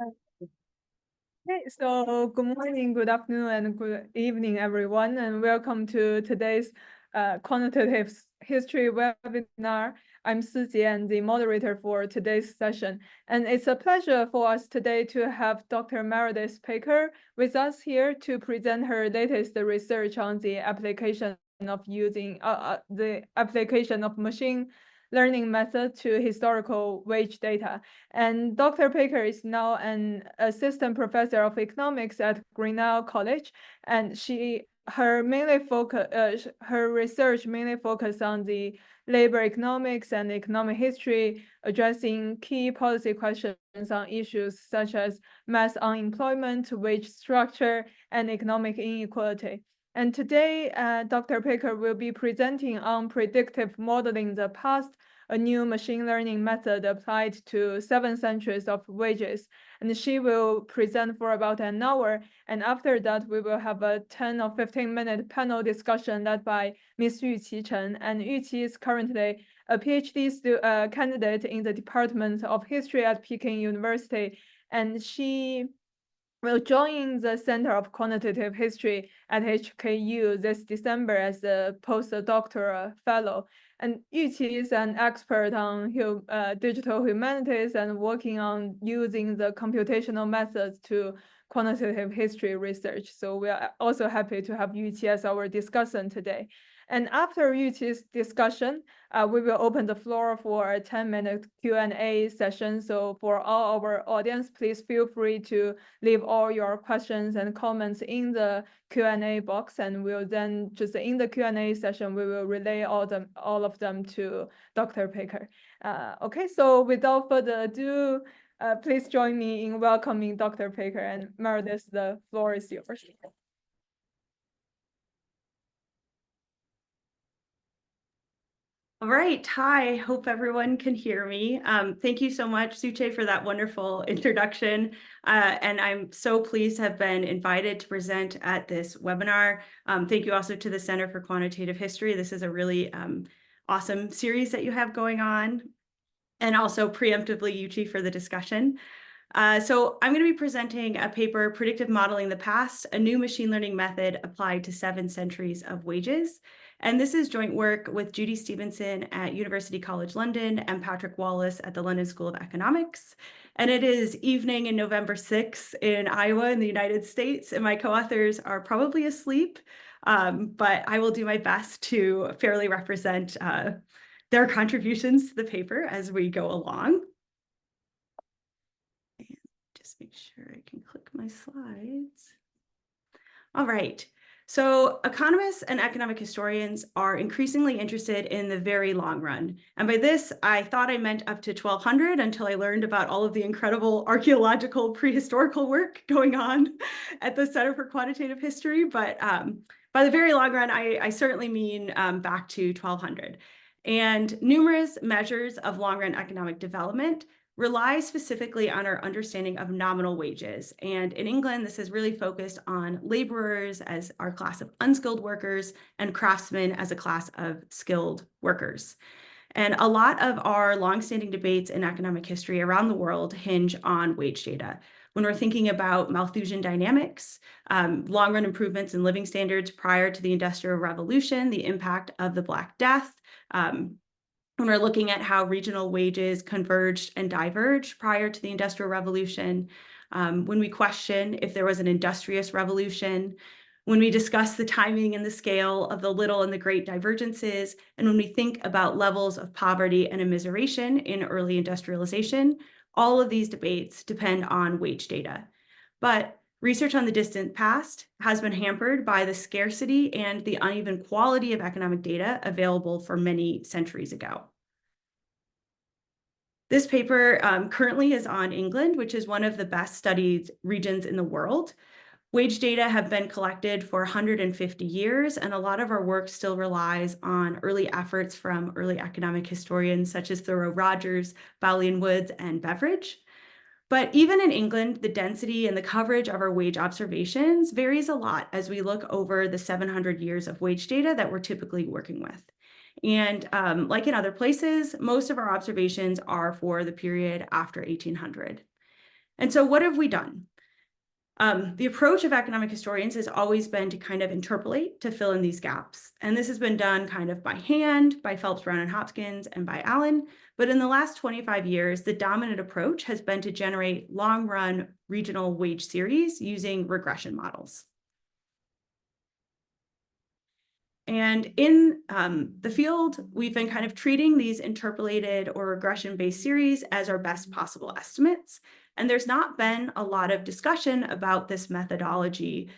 Okay, so good morning, good afternoon, and good evening, everyone, and welcome to today's Quantitative History Webinar. I'm Sijie, and the moderator for today's session. And it's a pleasure for us today to have Dr. Meredith Paker with us here to present her latest research on the application of machine learning method to historical wage data. And Dr. Paker is now an assistant professor of economics at Grinnell College, and her research mainly focus on the labor economics and economic history, addressing key policy questions on issues such as mass unemployment, wage structure, and economic inequality. And today, Dr. Paker will be presenting on predictive modeling the past, a new machine learning method applied to 7 centuries of wages. And she will present for about an hour. And after that, we will have a 10 or 15-minute panel discussion led by Ms. Yuqi Chen. And Yuqi is currently a PhD candidate in the Department of History at Peking University. And she will join the Center of Quantitative History at HKU this December as a postdoctoral fellow. And Yuqi is an expert on digital humanities and working on using the computational methods to quantitative history research. So we are also happy to have Yuqi as our discussant today. And after Yuqi's discussion, we will open the floor for a 10-minute Q&A session. So for all our audience, please feel free to leave all your questions and comments in the Q&A box, and we'll then just in the Q&A session, we will relay all of them to Dr. Paker. Okay, so without further ado, please join me in welcoming Dr. Paker. And Meredith, the floor is yours. All right. Hi, hope everyone can hear me. Thank you so much, Suche, for that wonderful introduction. And I'm so pleased to have been invited to present at this webinar. Thank you also to the Center for Quantitative History. This is a really awesome series that you have going on. And also preemptively, Yuqi, for the discussion. So I'm going to be presenting a paper, Predictive Modeling the Past, a new machine learning method applied to 7 centuries of wages. And this is joint work with Judy Stevenson at University College London and Patrick Wallace at the London School of Economics. And it is evening in November 6th in Iowa in the United States, and my co-authors are probably asleep, but I will do my best to fairly represent their contributions to the paper as we go along. And just make sure I can click my slides. All right. So economists and economic historians are increasingly interested in the very long run. And by this, I thought I meant up to 1200 until I learned about all of the incredible archaeological prehistorical work going on at the Center for Quantitative History. But by the very long run, I certainly mean back to 1200. And numerous measures of long-run economic development rely specifically on our understanding of nominal wages. And in England, this is really focused on laborers as our class of unskilled workers and craftsmen as a class of skilled workers. And a lot of our longstanding debates in economic history around the world hinge on wage data. When we're thinking about Malthusian dynamics, long-run improvements in living standards prior to the Industrial Revolution, the impact of the Black Death, when we're looking at how regional wages converged and diverged prior to the Industrial Revolution, when we question if there was an industrious revolution, when we discuss the timing and the scale of the little and the great divergences, and when we think about levels of poverty and immiseration in early industrialization, all of these debates depend on wage data. But research on the distant past has been hampered by the scarcity and the uneven quality of economic data available for many centuries ago. This paper currently is on England, which is one of the best studied regions in the world. Wage data have been collected for 150 years, and a lot of our work still relies on early efforts from early economic historians such as Thoreau Rogers, Bowley and Woods, and Beveridge. But even in England, the density and the coverage of our wage observations varies a lot as we look over the 700 years of wage data that we're typically working with. And like in other places, most of our observations are for the period after 1800. And so what have we done? The approach of economic historians has always been to kind of interpolate to fill in these gaps. And this has been done kind of by hand, by Phelps, Brown, and Hopkins, and by Allen. But in the last 25 years, the dominant approach has been to generate long-run regional wage series using regression models. And in the field, we've been kind of treating these interpolated or regression-based series as our best possible estimates. And there's not been a lot of discussion about this methodology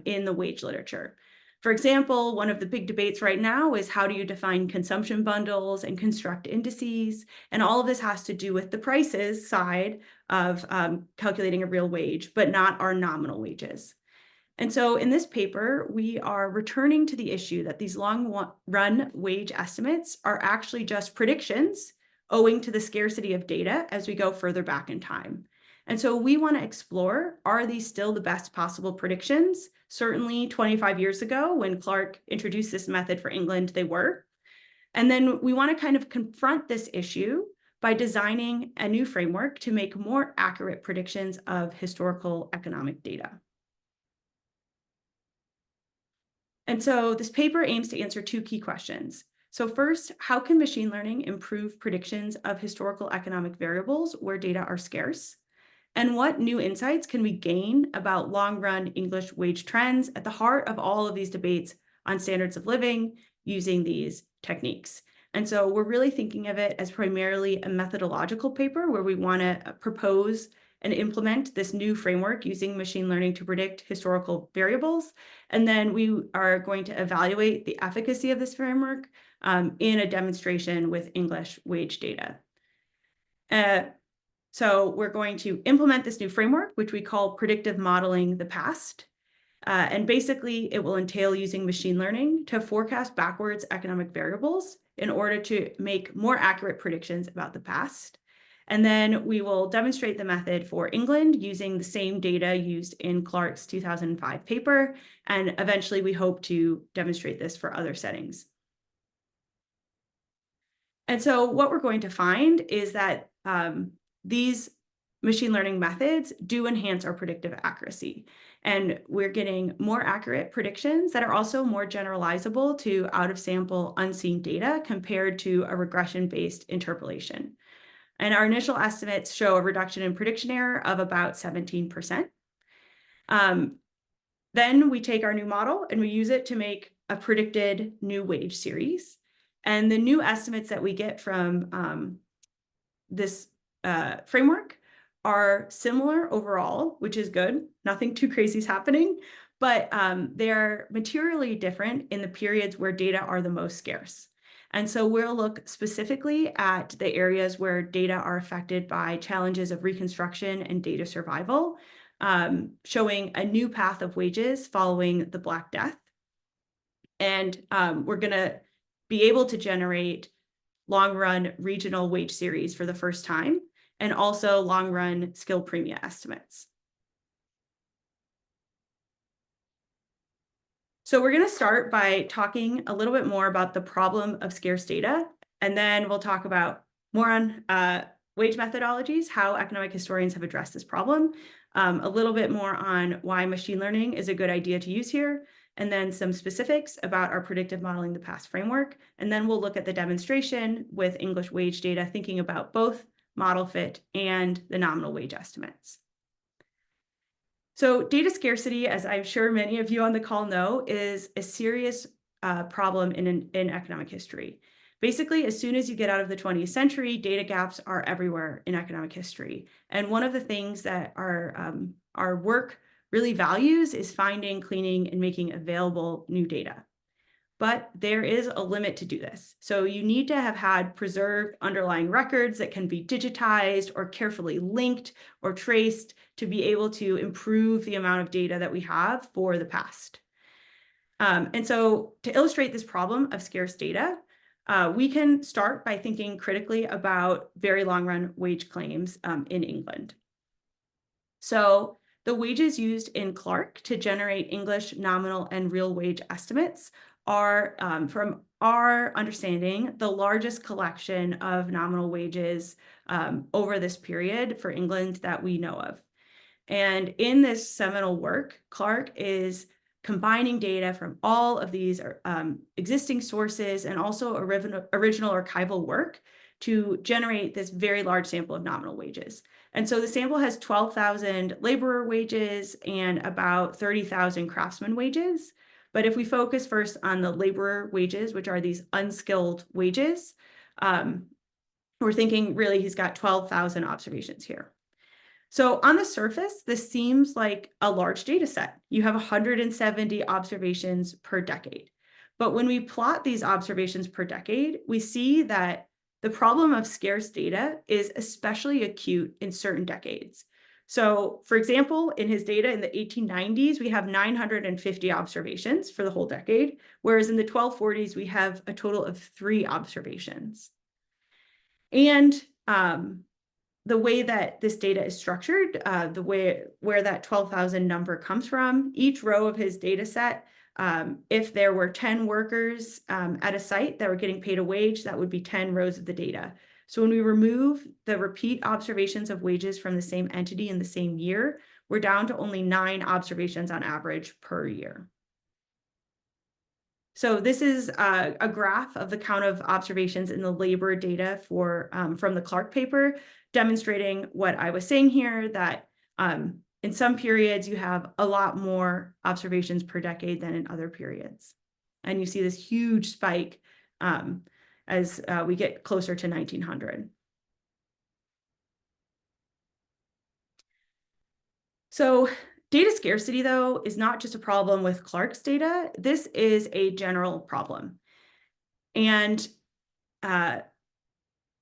in the wage literature. For example, one of the big debates right now is how do you define consumption bundles and construct indices? And all of this has to do with the prices side of calculating a real wage, but not our nominal wages. And so in this paper, we are returning to the issue that these long-run wage estimates are actually just predictions owing to the scarcity of data as we go further back in time. And so we want to explore, are these still the best possible predictions? Certainly 25 years ago, when Clark introduced this method for England, they were. And then we want to kind of confront this issue by designing a new framework to make more accurate predictions of historical economic data. And so this paper aims to answer two key questions. So first, how can machine learning improve predictions of historical economic variables where data are scarce? And what new insights can we gain about long-run English wage trends at the heart of all of these debates on standards of living using these techniques? And so we're really thinking of it as primarily a methodological paper where we want to propose and implement this new framework using machine learning to predict historical variables. And then we are going to evaluate the efficacy of this framework in a demonstration with English wage data. So we're going to implement this new framework, which we call predictive modeling the past. And basically, it will entail using machine learning to forecast backwards economic variables in order to make more accurate predictions about the past. And then we will demonstrate the method for England using the same data used in Clark's 2005 paper. And eventually, we hope to demonstrate this for other settings. And so what we're going to find is that these machine learning methods do enhance our predictive accuracy. And we're getting more accurate predictions that are also more generalizable to out-of-sample unseen data compared to a regression-based interpolation. And our initial estimates show a reduction in prediction error of about 17%. Then we take our new model and we use it to make a predicted new wage series. And the new estimates that we get from this framework are similar overall, which is good. Nothing too crazy is happening, but they're materially different in the periods where data are the most scarce. And so we'll look specifically at the areas where data are affected by challenges of reconstruction and data survival, showing a new path of wages following the Black Death. And we're going to be able to generate long-run regional wage series for the first time, and also long-run skill premia estimates. So we're going to start by talking a little bit more about the problem of scarce data, and then we'll talk about more on wage methodologies, how economic historians have addressed this problem, a little bit more on why machine learning is a good idea to use here, and then some specifics about our predictive modeling the past framework. And then we'll look at the demonstration with English wage data, thinking about both model fit and the nominal wage estimates. So data scarcity, as I'm sure many of you on the call know, is a serious problem in economic history. Basically, as soon as you get out of the 20th century, data gaps are everywhere in economic history. And one of the things that our work really values is finding, cleaning, and making available new data. But there is a limit to do this. So you need to have had preserved underlying records that can be digitized or carefully linked or traced to be able to improve the amount of data that we have for the past. And so to illustrate this problem of scarce data, we can start by thinking critically about very long-run wage claims in England. So the wages used in Clark to generate English nominal and real wage estimates are, from our understanding, the largest collection of nominal wages over this period for England that we know of. And in this seminal work, Clark is combining data from all of these existing sources and also original archival work to generate this very large sample of nominal wages. And so the sample has 12,000 laborer wages and about 30,000 craftsman wages. But if we focus first on the laborer wages, which are these unskilled wages, we're thinking really he's got 12,000 observations here. So on the surface, this seems like a large data set. You have 170 observations per decade. But when we plot these observations per decade, we see that the problem of scarce data is especially acute in certain decades. So for example, in his data in the 1890s, we have 950 observations for the whole decade, whereas in the 1240s, we have a total of 3 observations. And the way that this data is structured, where that 12,000 number comes from, each row of his data set, if there were 10 workers at a site that were getting paid a wage, that would be 10 rows of the data. So when we remove the repeat observations of wages from the same entity in the same year, we're down to only 9 observations on average per year. So this is a graph of the count of observations in the labor data from the Clark paper, demonstrating what I was saying here, that in some periods you have a lot more observations per decade than in other periods. And you see this huge spike as we get closer to 1900. So data scarcity, though, is not just a problem with Clark's data. This is a general problem. And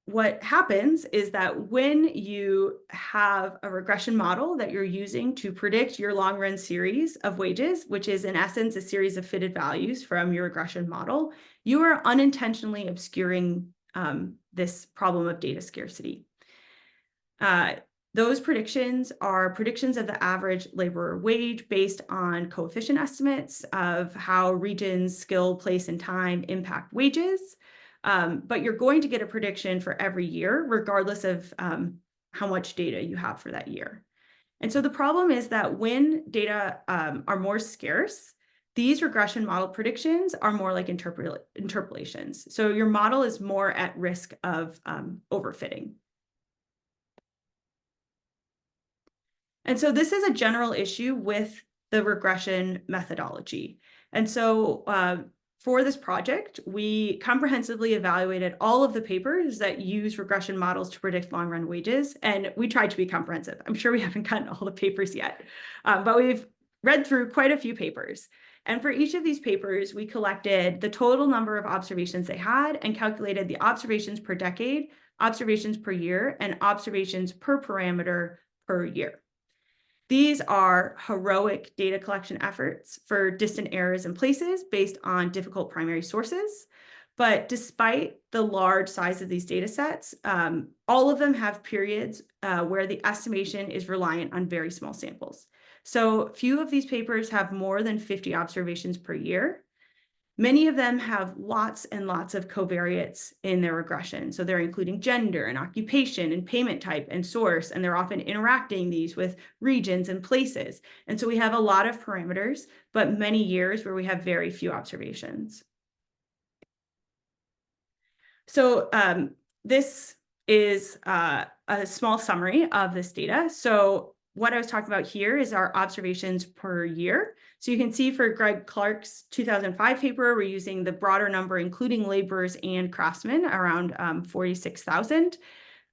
what happens is that when you have a regression model that you're using to predict your long-run series of wages, which is in essence a series of fitted values from your regression model, you are unintentionally obscuring this problem of data scarcity. Those predictions are predictions of the average laborer wage based on coefficient estimates of how regions, skill, place, and time impact wages. But you're going to get a prediction for every year, regardless of how much data you have for that year. And so the problem is that when data are more scarce, these regression model predictions are more like interpolations. So your model is more at risk of overfitting. And so this is a general issue with the regression methodology. And so for this project, we comprehensively evaluated all of the papers that use regression models to predict long-run wages. And we tried to be comprehensive. I'm sure we haven't gotten all the papers yet, but we've read through quite a few papers. And for each of these papers, we collected the total number of observations they had and calculated the observations per decade, observations per year, and observations per parameter per year. These are heroic data collection efforts for distant errors and places based on difficult primary sources. But despite the large size of these data sets, all of them have periods where the estimation is reliant on very small samples. So few of these papers have more than 50 observations per year. Many of them have lots and lots of covariates in their regression. So they're including gender and occupation and payment type and source, and they're often interacting these with regions and places. And so we have a lot of parameters, but many years where we have very few observations. So this is a small summary of this data. So what I was talking about here is our observations per year. So you can see for Greg Clark's 2005 paper, we're using the broader number, including laborers and craftsmen, around 46,000.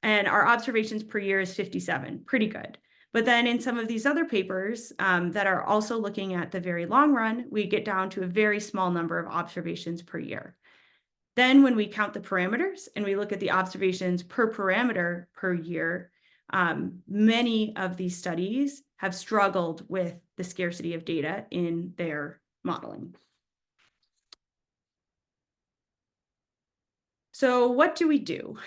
And our observations per year is 57, pretty good. But then in some of these other papers that are also looking at the very long run, we get down to a very small number of observations per year. Then when we count the parameters and we look at the observations per parameter per year, many of these studies have struggled with the scarcity of data in their modeling. So what do we do?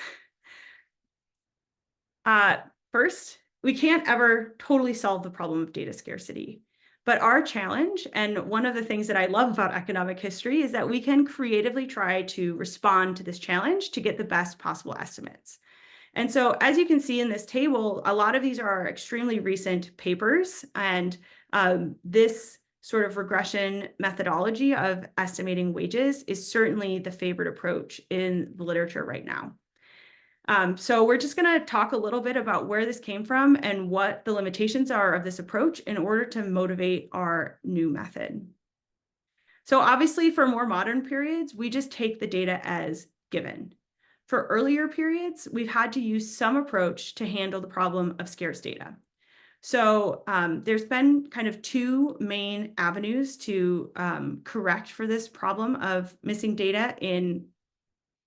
First, we can't ever totally solve the problem of data scarcity. But our challenge, and one of the things that I love about economic history, is that we can creatively try to respond to this challenge to get the best possible estimates. And so as you can see in this table, a lot of these are extremely recent papers, and this sort of regression methodology of estimating wages is certainly the favored approach in the literature right now. So we're just going to talk a little bit about where this came from and what the limitations are of this approach in order to motivate our new method. So obviously for more modern periods, we just take the data as given. For earlier periods, we've had to use some approach to handle the problem of scarce data. So there's been kind of two main avenues to correct for this problem of missing data in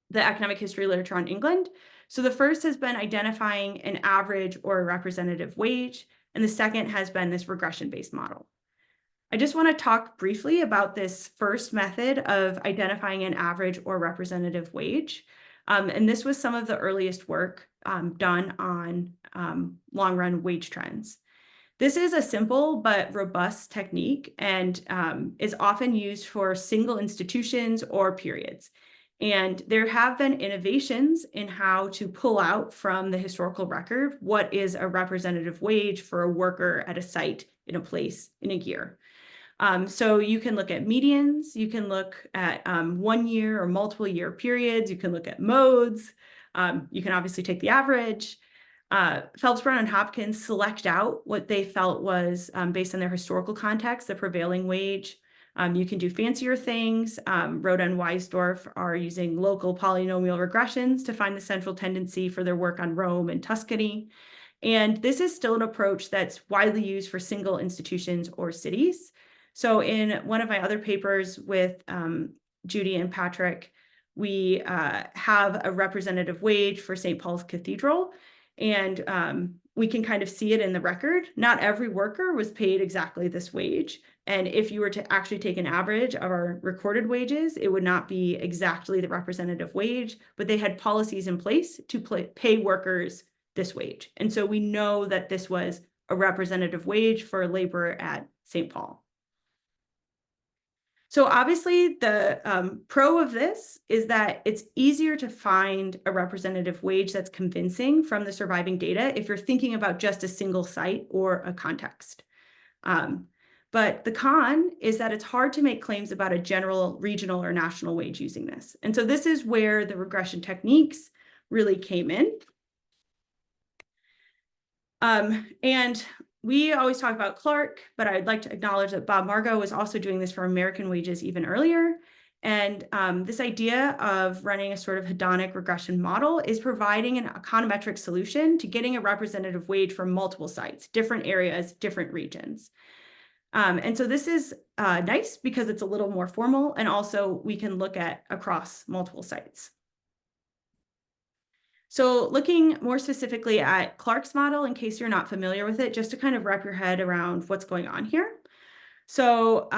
the economic history literature on England. So the first has been identifying an average or a representative wage, and the second has been this regression-based model. I just want to talk briefly about this first method of identifying an average or representative wage. And this was some of the earliest work done on long-run wage trends. This is a simple but robust technique and is often used for single institutions or periods. And there have been innovations in how to pull out from the historical record what is a representative wage for a worker at a site, in a place, in a year. So you can look at medians, you can look at 1 year or multiple year periods, you can look at modes, you can obviously take the average. Phelps, Brown, and Hopkins select out what they felt was, based on their historical context, the prevailing wage. You can do fancier things. Roda and Weisdorf are using local polynomial regressions to find the central tendency for their work on Rome and Tuscany. And this is still an approach that's widely used for single institutions or cities. So in one of my other papers with Judy and Patrick, we have a representative wage for St. Paul's Cathedral, and we can kind of see it in the record. Not every worker was paid exactly this wage. And if you were to actually take an average of our recorded wages, it would not be exactly the representative wage, but they had policies in place to pay workers this wage. And so we know that this was a representative wage for a laborer at St. Paul. So obviously the pro of this is that it's easier to find a representative wage that's convincing from the surviving data if you're thinking about just a single site or a context. But the con is that it's hard to make claims about a general, regional, or national wage using this. And so this is where the regression techniques really came in. And we always talk about Clark, but I'd like to acknowledge that Bob Margo was also doing this for American wages even earlier. And this idea of running a sort of hedonic regression model is providing an econometric solution to getting a representative wage from multiple sites, different areas, different regions. And so this is nice because it's a little more formal, and also we can look at across multiple sites. So looking more specifically at Clark's model, in case you're not familiar with it, just to kind of wrap your head around what's going on here. So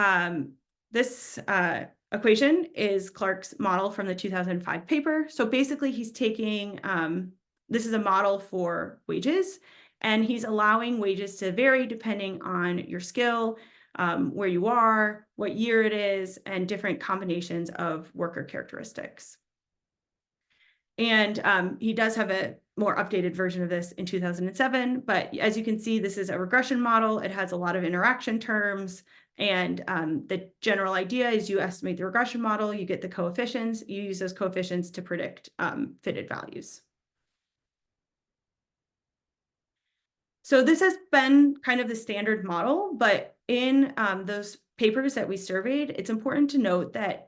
this equation is Clark's model from the 2005 paper. So basically he's taking, this is a model for wages, and he's allowing wages to vary depending on your skill, where you are, what year it is, and different combinations of worker characteristics. And he does have a more updated version of this in 2007. But as you can see, this is a regression model. It has a lot of interaction terms. And the general idea is you estimate the regression model, you get the coefficients, you use those coefficients to predict fitted values. So this has been kind of the standard model, but in those papers that we surveyed, it's important to note that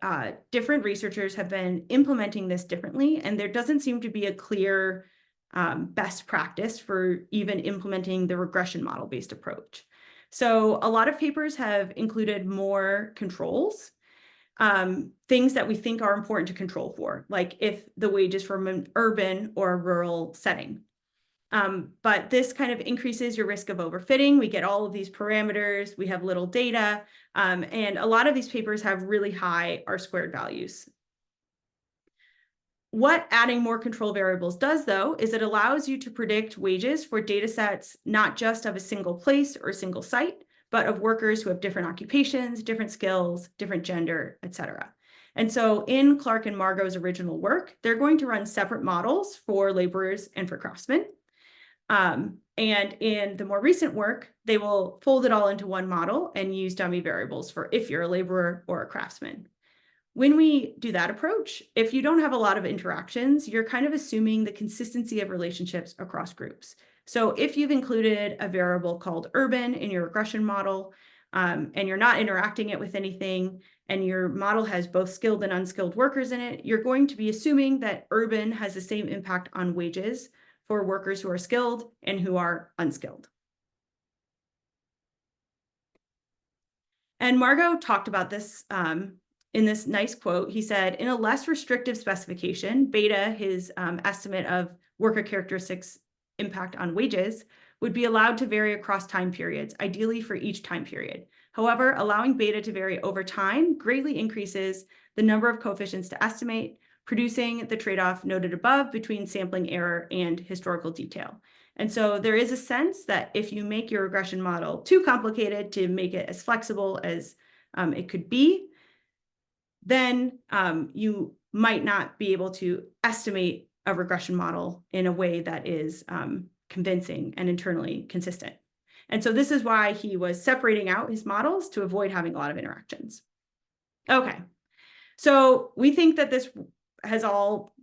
different researchers have been implementing this differently, and there doesn't seem to be a clear best practice for even implementing the regression model-based approach. So a lot of papers have included more controls, things that we think are important to control for, like if the wage is from an urban or a rural setting. But this kind of increases your risk of overfitting. We get all of these parameters, we have little data, and a lot of these papers have really high R-squared values. What adding more control variables does, though, is it allows you to predict wages for data sets not just of a single place or a single site, but of workers who have different occupations, different skills, different gender, etc. And so in Clark and Margot's original work, they're going to run separate models for laborers and for craftsmen. And in the more recent work, they will fold it all into one model and use dummy variables for if you're a laborer or a craftsman. When we do that approach, if you don't have a lot of interactions, you're kind of assuming the consistency of relationships across groups. So if you've included a variable called urban in your regression model, and you're not interacting it with anything, and your model has both skilled and unskilled workers in it, you're going to be assuming that urban has the same impact on wages for workers who are skilled and who are unskilled. And Margot talked about this in this nice quote. He said, in a less restrictive specification, beta, his estimate of worker characteristics impact on wages, would be allowed to vary across time periods, ideally for each time period. However, allowing beta to vary over time greatly increases the number of coefficients to estimate, producing the trade-off noted above between sampling error and historical detail. And so there is a sense that if you make your regression model too complicated to make it as flexible as it could be, then you might not be able to estimate a regression model in a way that is convincing and internally consistent. And so this is why he was separating out his models to avoid having a lot of interactions. Okay, so we think that this has all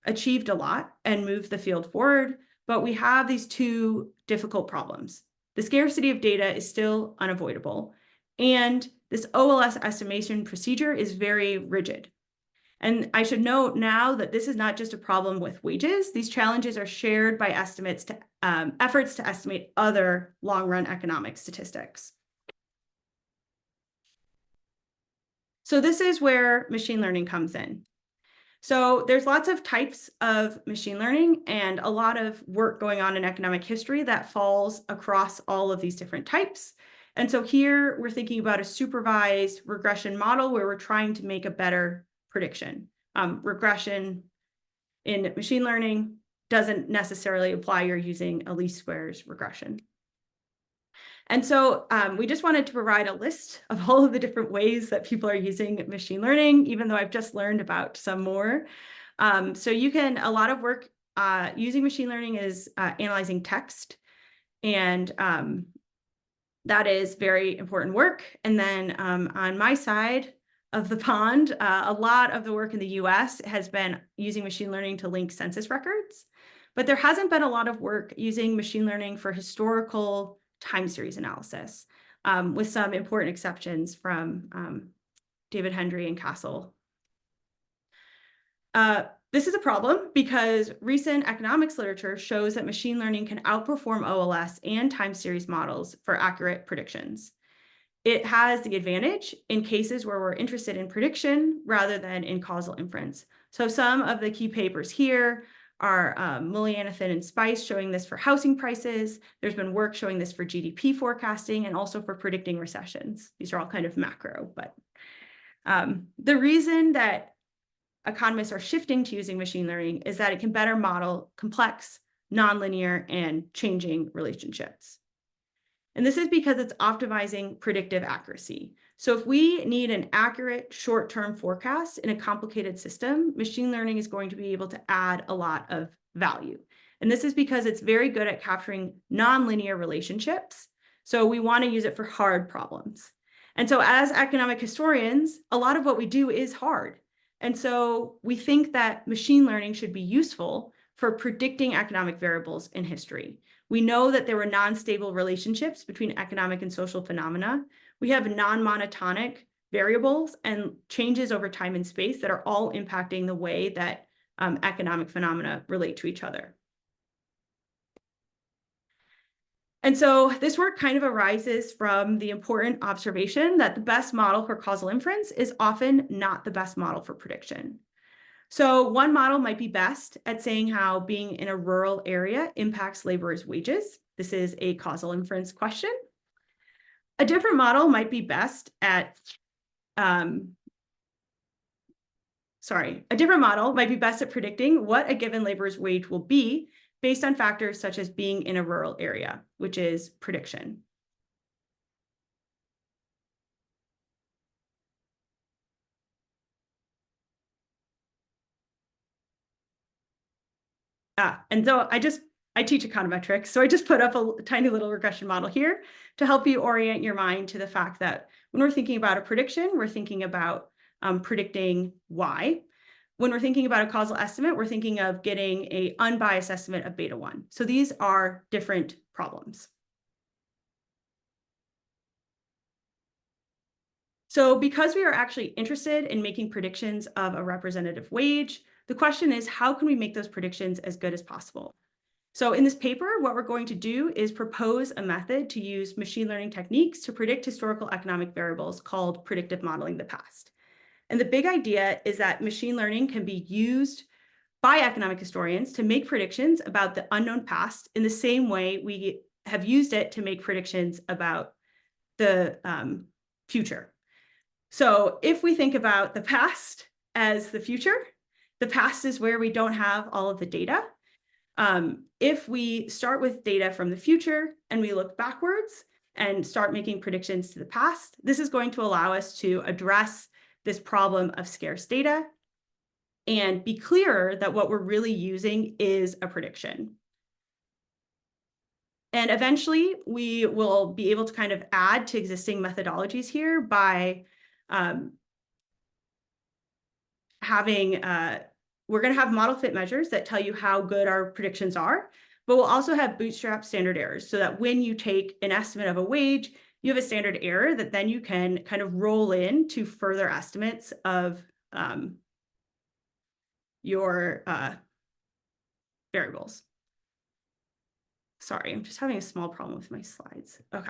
achieved a lot and moved the field forward, but we have these two difficult problems. The scarcity of data is still unavoidable, and this OLS estimation procedure is very rigid. And I should note now that this is not just a problem with wages. These challenges are shared by efforts to estimate other long-run economic statistics. So this is where machine learning comes in. So there's lots of types of machine learning and a lot of work going on in economic history that falls across all of these different types. And so here we're thinking about a supervised regression model where we're trying to make a better prediction. Regression in machine learning doesn't necessarily apply. You're using a least squares regression. And so we just wanted to provide a list of all of the different ways that people are using machine learning, even though I've just learned about some more. So you can, a lot of work using machine learning is analyzing text. And that is very important work. And then on my side of the pond, a lot of the work in the US has been using machine learning to link census records. But there hasn't been a lot of work using machine learning for historical time series analysis, with some important exceptions from David Hendry and Castle. This is a problem because recent economics literature shows that machine learning can outperform OLS and time series models for accurate predictions. It has the advantage in cases where we're interested in prediction rather than in causal inference. So some of the key papers here are Mullyanathan and Spice showing this for housing prices. There's been work showing this for GDP forecasting and also for predicting recessions. These are all kind of macro, but the reason that economists are shifting to using machine learning is that it can better model complex, nonlinear, and changing relationships. And this is because it's optimizing predictive accuracy. So if we need an accurate short-term forecast in a complicated system, machine learning is going to be able to add a lot of value. And this is because it's very good at capturing nonlinear relationships. So we want to use it for hard problems. And so as economic historians, a lot of what we do is hard. And so we think that machine learning should be useful for predicting economic variables in history. We know that there were non-stable relationships between economic and social phenomena. We have non-monotonic variables and changes over time and space that are all impacting the way that economic phenomena relate to each other. And so this work kind of arises from the important observation that the best model for causal inference is often not the best model for prediction. So one model might be best at saying how being in a rural area impacts laborers' wages. This is a causal inference question. A different model might be best at, a different model might be best at predicting what a given laborer's wage will be based on factors such as being in a rural area, which is prediction. And so I teach econometrics, so I just put up a tiny little regression model here to help you orient your mind to the fact that when we're thinking about a prediction, we're thinking about predicting Y. When we're thinking about a causal estimate, we're thinking of getting an unbiased estimate of beta 1. So these are different problems. So because we are actually interested in making predictions of a representative wage, the question is, how can we make those predictions as good as possible? So in this paper, what we're going to do is propose a method to use machine learning techniques to predict historical economic variables called predictive modeling the past. And the big idea is that machine learning can be used by economic historians to make predictions about the unknown past in the same way we have used it to make predictions about the future. So if we think about the past as the future, the past is where we don't have all of the data. If we start with data from the future and we look backwards and start making predictions to the past, this is going to allow us to address this problem of scarce data and be clearer that what we're really using is a prediction. And eventually, we will be able to kind of add to existing methodologies here by we're going to have model fit measures that tell you how good our predictions are, but we'll also have bootstrap standard errors so that when you take an estimate of a wage, you have a standard error that then you can kind of roll into further estimates of your variables. Sorry, I'm just having a small problem with my slides. Okay.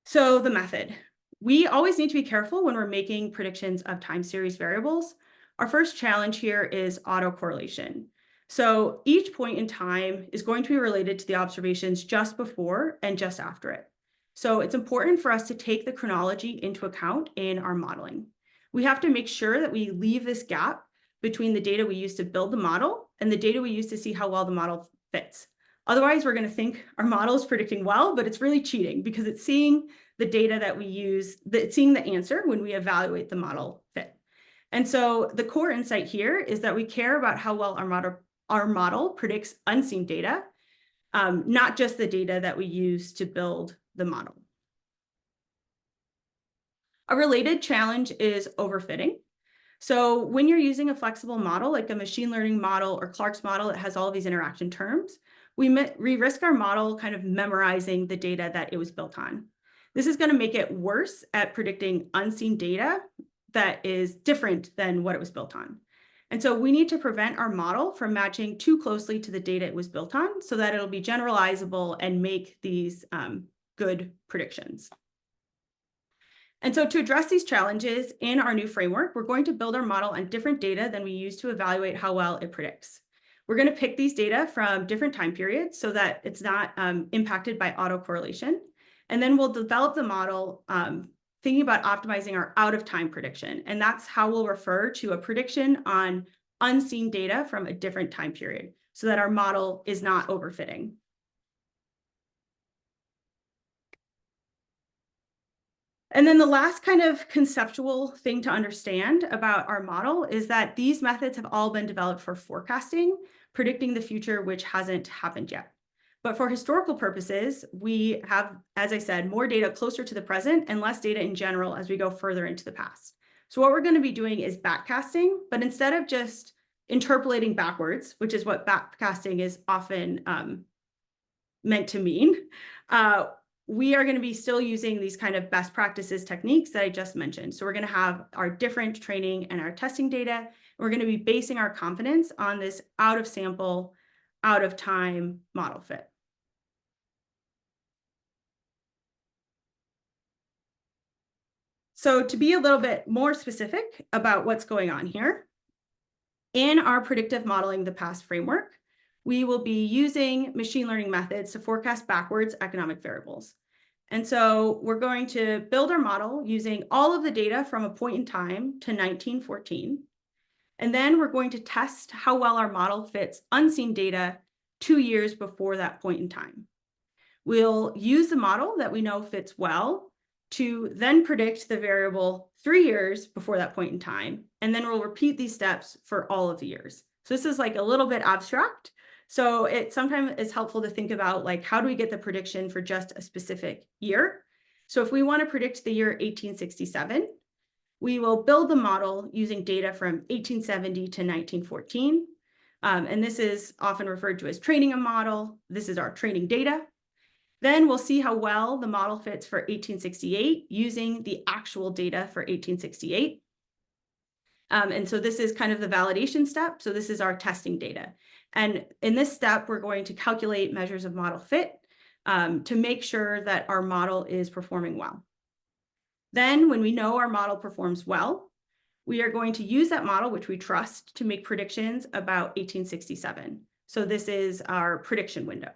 So the method. We always need to be careful when we're making predictions of time series variables. Our first challenge here is autocorrelation. So each point in time is going to be related to the observations just before and just after it. So it's important for us to take the chronology into account in our modeling. We have to make sure that we leave this gap between the data we use to build the model and the data we use to see how well the model fits. Otherwise, we're going to think our model is predicting well, but it's really cheating because it's seeing the data that we use, it's seeing the answer when we evaluate the model fit. And so the core insight here is that we care about how well our model predicts unseen data, not just the data that we use to build the model. A related challenge is overfitting. So when you're using a flexible model, like a machine learning model or Clark's model that has all of these interaction terms, we risk our model kind of memorizing the data that it was built on. This is going to make it worse at predicting unseen data that is different than what it was built on. And so we need to prevent our model from matching too closely to the data it was built on so that it'll be generalizable and make these good predictions. And so to address these challenges in our new framework, we're going to build our model on different data than we use to evaluate how well it predicts. We're going to pick these data from different time periods so that it's not impacted by autocorrelation. And then we'll develop the model thinking about optimizing our out-of-time prediction. And that's how we'll refer to a prediction on unseen data from a different time period so that our model is not overfitting. And then the last kind of conceptual thing to understand about our model is that these methods have all been developed for forecasting, predicting the future, which hasn't happened yet. But for historical purposes, we have, as I said, more data closer to the present and less data in general as we go further into the past. So what we're going to be doing is backcasting, but instead of just interpolating backwards, which is what backcasting is often meant to mean, we are going to be still using these kind of best practices techniques that I just mentioned. So we're going to have our different training and our testing data. And we're going to be basing our confidence on this out of sample, out of time model fit. So to be a little bit more specific about what's going on here, in our predictive modeling the past framework, we will be using machine learning methods to forecast backwards economic variables. And so we're going to build our model using all of the data from a point in time to 1914. And then we're going to test how well our model fits unseen data 2 years before that point in time. We'll use the model that we know fits well to then predict the variable 3 years before that point in time, and then we'll repeat these steps for all of the years. So this is like a little bit abstract. So it sometimes is helpful to think about, like, how do we get the prediction for just a specific year? So if we want to predict the year 1867, we will build the model using data from 1870 to 1914. And this is often referred to as training a model. This is our training data. Then we'll see how well the model fits for 1868 using the actual data for 1868. And so this is kind of the validation step. So this is our testing data. And in this step, we're going to calculate measures of model fit to make sure that our model is performing well. Then when we know our model performs well, we are going to use that model, which we trust, to make predictions about 1867. So this is our prediction window.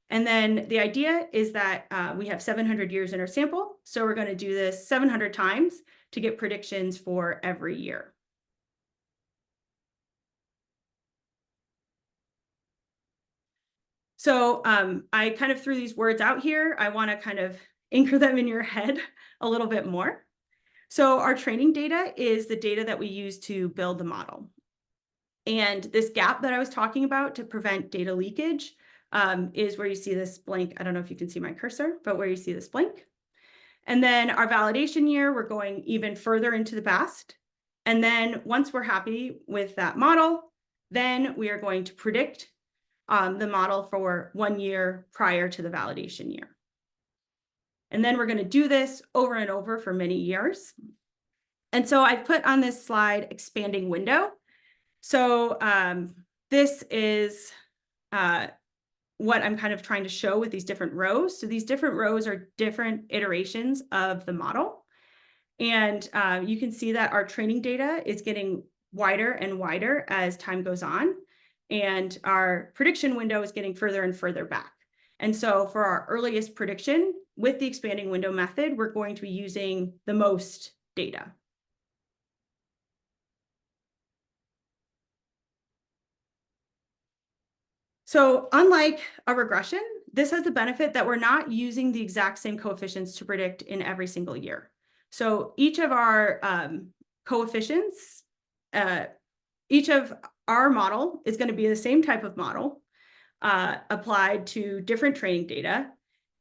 And then the idea is that we have 700 years in our sample. So we're going to do this 700 times to get predictions for every year. So I kind of threw these words out here. I want to kind of anchor them in your head a little bit more. So our training data is the data that we use to build the model. And this gap that I was talking about to prevent data leakage is where you see this blank. I don't know if you can see my cursor, but where you see this blank. And then our validation year, we're going even further into the past. And then once we're happy with that model, then we are going to predict the model for 1 year prior to the validation year. And then we're going to do this over and over for many years. And so I put on this slide expanding window. So this is what I'm kind of trying to show with these different rows. So these different rows are different iterations of the model. And you can see that our training data is getting wider and wider as time goes on. And our prediction window is getting further and further back. And so for our earliest prediction with the expanding window method, we're going to be using the most data. So unlike a regression, this has the benefit that we're not using the exact same coefficients to predict in every single year. So each of our coefficients, each of our model is going to be the same type of model applied to different training data,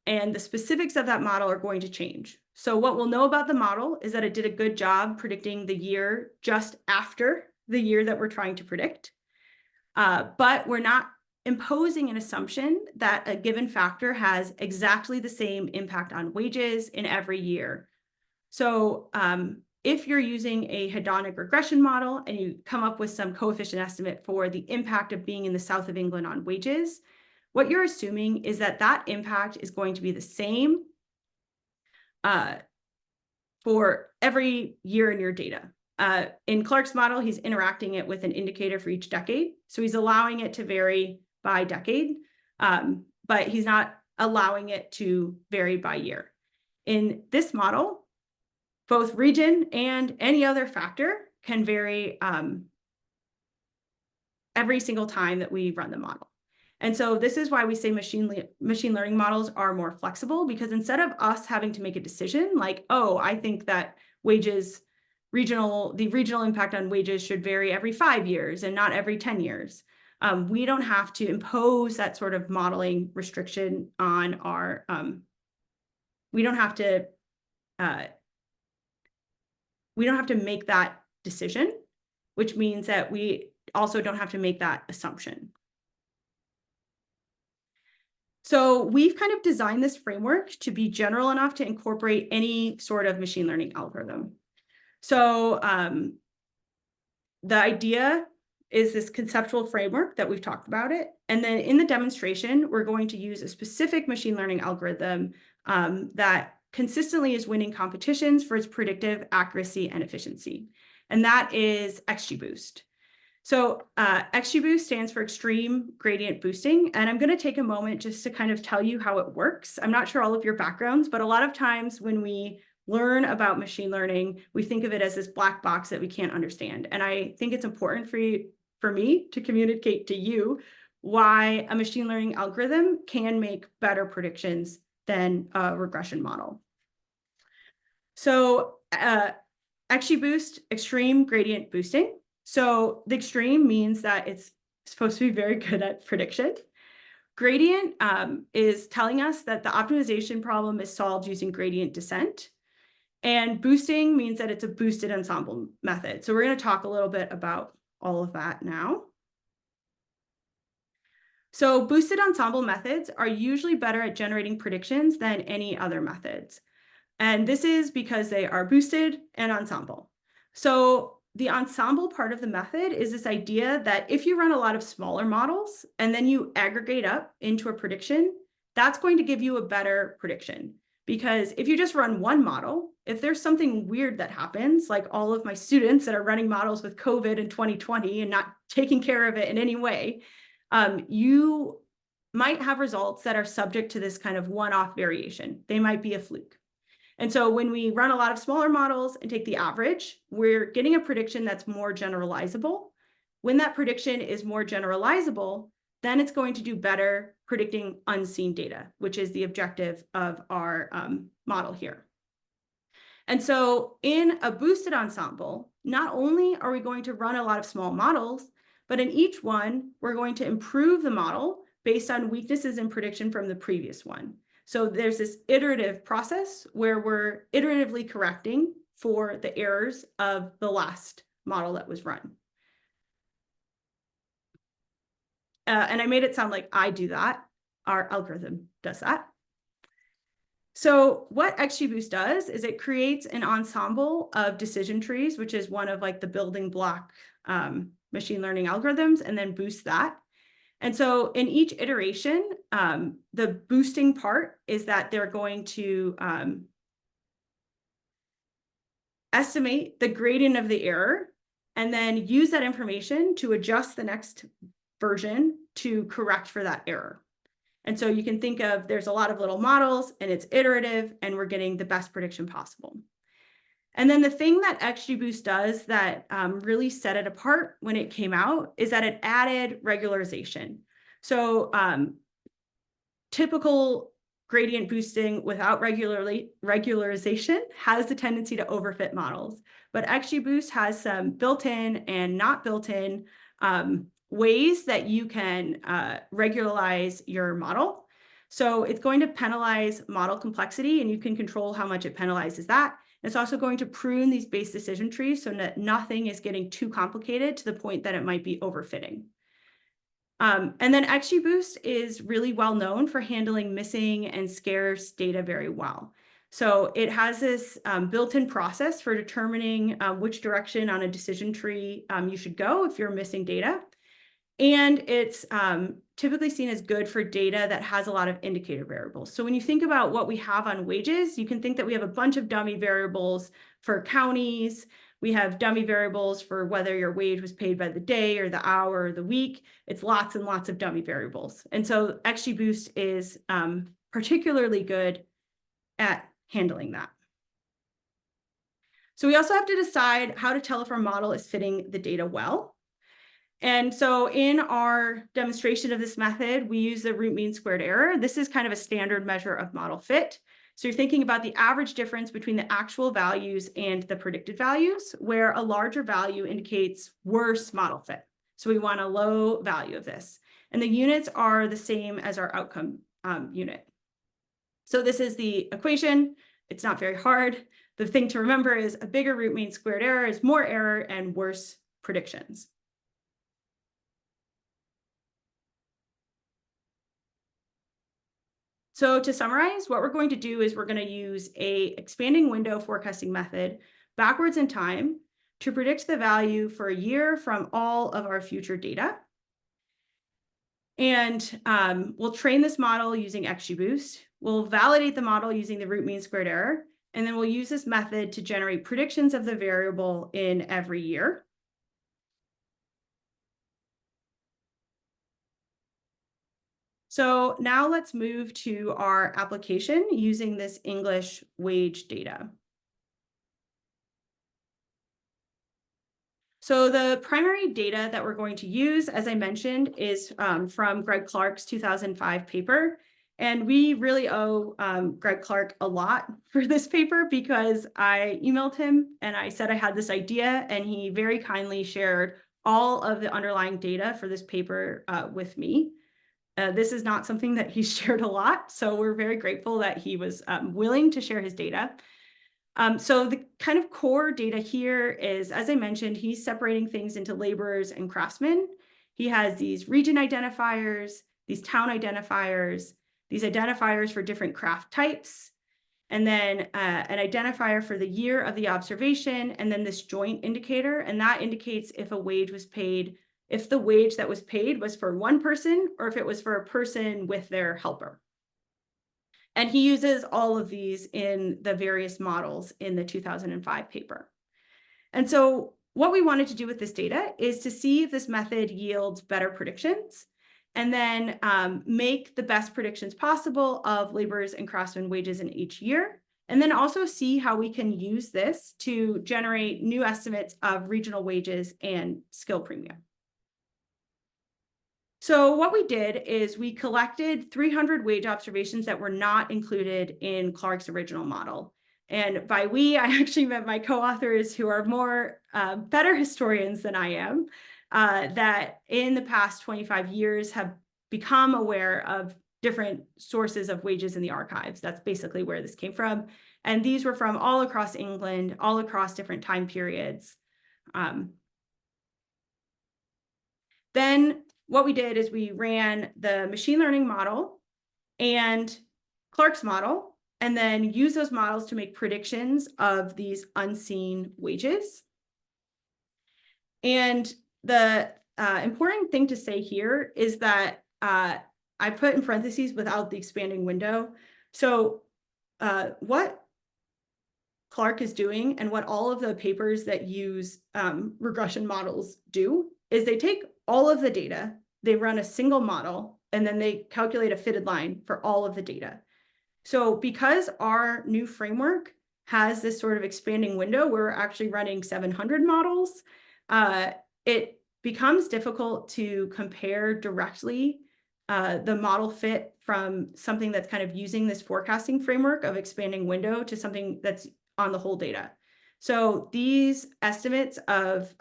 and the specifics of that model are going to change. So what we'll know about the model is that it did a good job predicting the year just after the year that we're trying to predict, but we're not imposing an assumption that a given factor has exactly the same impact on wages in every year. So if you're using a hedonic regression model and you come up with some coefficient estimate for the impact of being in the south of England on wages, what you're assuming is that that impact is going to be the same for every year in your data. In Clark's model, he's interacting it with an indicator for each decade. So he's allowing it to vary by decade, but he's not allowing it to vary by year. In this model, both region and any other factor can vary every single time that we run the model. And so this is why we say machine learning models are more flexible, because instead of us having to make a decision like, oh, I think that the regional impact on wages should vary every 5 years and not every 10 years. We don't have to impose that sort of modeling restriction on our, we don't have to make that decision, which means that we also don't have to make that assumption. So we've kind of designed this framework to be general enough to incorporate any sort of machine learning algorithm. So the idea is this conceptual framework that we've talked about it. And then in the demonstration, we're going to use a specific machine learning algorithm that consistently is winning competitions for its predictive accuracy and efficiency. And that is XGBoost. So XGBoost stands for extreme gradient boosting. And I'm going to take a moment just to kind of tell you how it works. I'm not sure all of your backgrounds, but a lot of times when we learn about machine learning, we think of it as this black box that we can't understand. And I think it's important for me to communicate to you why a machine learning algorithm can make better predictions than a regression model. So XGBoost, extreme gradient boosting. So the extreme means that it's supposed to be very good at prediction. Gradient is telling us that the optimization problem is solved using gradient descent. And boosting means that it's a boosted ensemble method. So we're going to talk a little bit about all of that now. So boosted ensemble methods are usually better at generating predictions than any other methods. And this is because they are boosted and ensemble. So the ensemble part of the method is this idea that if you run a lot of smaller models and then you aggregate up into a prediction, that's going to give you a better prediction. Because if you just run one model, if there's something weird that happens, like all of my students that are running models with COVID in 2020 and not taking care of it in any way, you might have results that are subject to this kind of one-off variation. They might be a fluke. And so when we run a lot of smaller models and take the average, we're getting a prediction that's more generalizable. When that prediction is more generalizable, then it's going to do better predicting unseen data, which is the objective of our model here. And so in a boosted ensemble, not only are we going to run a lot of small models, but in each one, we're going to improve the model based on weaknesses in prediction from the previous one. So there's this iterative process where we're iteratively correcting for the errors of the last model that was run. And I made it sound like I do that. Our algorithm does that. So what XGBoost does is it creates an ensemble of decision trees, which is one of like the building block machine learning algorithms, and then boosts that. And so in each iteration, the boosting part is that they're going to estimate the gradient of the error and then use that information to adjust the next version to correct for that error. And so you can think of there's a lot of little models and it's iterative and we're getting the best prediction possible. And then the thing that XGBoost does that really set it apart when it came out is that it added regularization. So typical gradient boosting without regularization has the tendency to overfit models. But XGBoost has some built-in and not built-in ways that you can regularize your model. So it's going to penalize model complexity, and you can control how much it penalizes that. It's also going to prune these base decision trees so that nothing is getting too complicated to the point that it might be overfitting. And then XGBoost is really well known for handling missing and scarce data very well. So it has this built-in process for determining which direction on a decision tree you should go if you're missing data. And it's typically seen as good for data that has a lot of indicator variables. So when you think about what we have on wages, you can think that we have a bunch of dummy variables for counties. We have dummy variables for whether your wage was paid by the day or the hour or the week. It's lots and lots of dummy variables. And so XGBoost is particularly good at handling that. So we also have to decide how to tell if our model is fitting the data well. And so in our demonstration of this method, we use the root mean squared error. This is kind of a standard measure of model fit. So you're thinking about the average difference between the actual values and the predicted values, where a larger value indicates worse model fit. So we want a low value of this. And the units are the same as our outcome unit. So this is the equation. It's not very hard. The thing to remember is a bigger root mean squared error is more error and worse predictions. So to summarize, what we're going to do is we're going to use an expanding window forecasting method backwards in time to predict the value for a year from all of our future data. And we'll train this model using XGBoost. We'll validate the model using the root mean squared error. And then we'll use this method to generate predictions of the variable in every year. So now let's move to our application using this English wage data. So the primary data that we're going to use, as I mentioned, is from Greg Clark's 2005 paper. And we really owe Greg Clark a lot for this paper, because I emailed him and I said I had this idea, and he very kindly shared all of the underlying data for this paper with me. This is not something that he shared a lot, so we're very grateful that he was willing to share his data. So the kind of core data here is, as I mentioned, he's separating things into laborers and craftsmen. He has these region identifiers, these town identifiers, these identifiers for different craft types, and then an identifier for the year of the observation, and then this joint indicator, and that indicates if a wage was paid, if the wage that was paid was for one person or if it was for a person with their helper. And he uses all of these in the various models in the 2005 paper. And so what we wanted to do with this data is to see if this method yields better predictions, and then make the best predictions possible of laborers and craftsmen wages in each year, and then also see how we can use this to generate new estimates of regional wages and skill premium. So what we did is we collected 300 wage observations that were not included in Clark's original model. And by we, I actually meant my co-authors, who are more better historians than I am, that in the past 25 years have become aware of different sources of wages in the archives. That's basically where this came from. And these were from all across England, all across different time periods. Then what we did is we ran the machine learning model and Clark's model, and then use those models to make predictions of these unseen wages. And the important thing to say here is that I put in parentheses without the expanding window. So what Clark is doing, and what all of the papers that use regression models do, is they take all of the data, they run a single model, and then they calculate a fitted line for all of the data. So because our new framework has this sort of expanding window where we're actually running 700 models, it becomes difficult to compare directly the model fit from something that's kind of using this forecasting framework of expanding window to something that's on the whole data. So these estimates of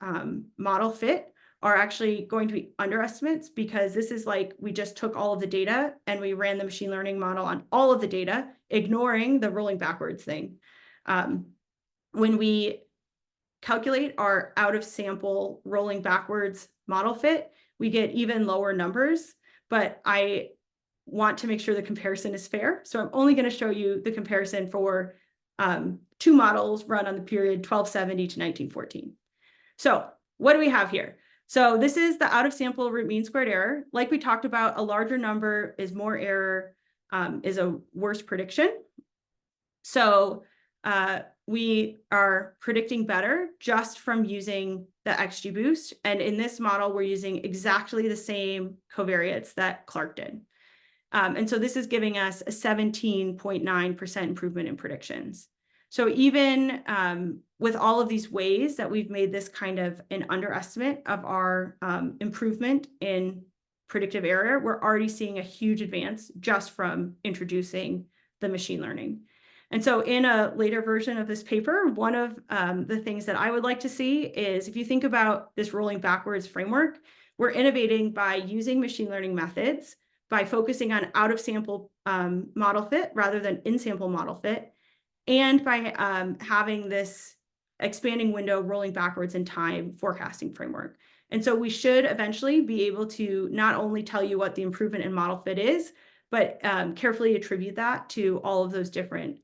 model fit are actually going to be underestimates, because this is like we just took all of the data and we ran the machine learning model on all of the data, ignoring the rolling backwards thing. When we calculate our out of sample rolling backwards model fit, we get even lower numbers, but I want to make sure the comparison is fair. So I'm only going to show you the comparison for two models run on the period 1270 to 1914. So what do we have here? So this is the out of sample root mean squared error. Like we talked about, a larger number is more error, is a worse prediction. So we are predicting better just from using the XGBoost. And in this model, we're using exactly the same covariates that Clark did. And so this is giving us a 17.9% improvement in predictions. So even with all of these ways that we've made this kind of an underestimate of our improvement in predictive error, we're already seeing a huge advance just from introducing the machine learning. And so in a later version of this paper, one of the things that I would like to see is, if you think about this rolling backwards framework, we're innovating by using machine learning methods, by focusing on out of sample model fit rather than in sample model fit, and by having this expanding window rolling backwards in time forecasting framework. And so we should eventually be able to not only tell you what the improvement in model fit is, but carefully attribute that to all of those different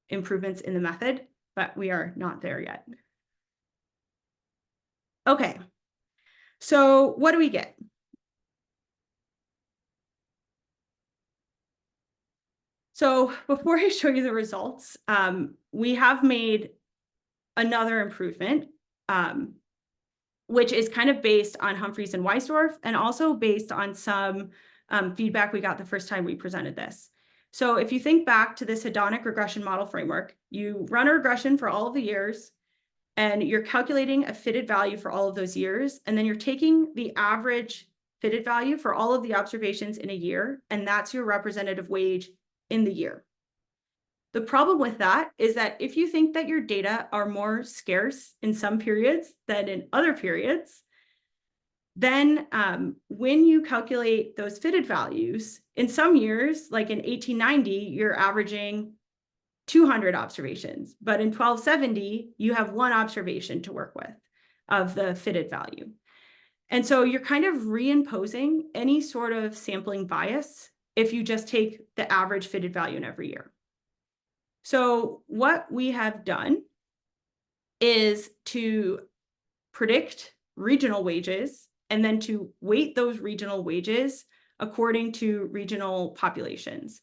improvements in the method, but we are not there yet. Okay, so what do we get? So before I show you the results, we have made another improvement, which is kind of based on Humphreys and Weisdorf, and also based on some feedback we got the first time we presented this. So if you think back to this hedonic regression model framework, you run a regression for all of the years, and you're calculating a fitted value for all of those years, and then you're taking the average fitted value for all of the observations in a year, and that's your representative wage in the year. The problem with that is that if you think that your data are more scarce in some periods than in other periods, then when you calculate those fitted values, in some years, like in 1890, you're averaging 200 observations, but in 1270, you have one observation to work with of the fitted value. And so you're kind of reimposing any sort of sampling bias if you just take the average fitted value in every year. So what we have done is to predict regional wages and then to weight those regional wages according to regional populations.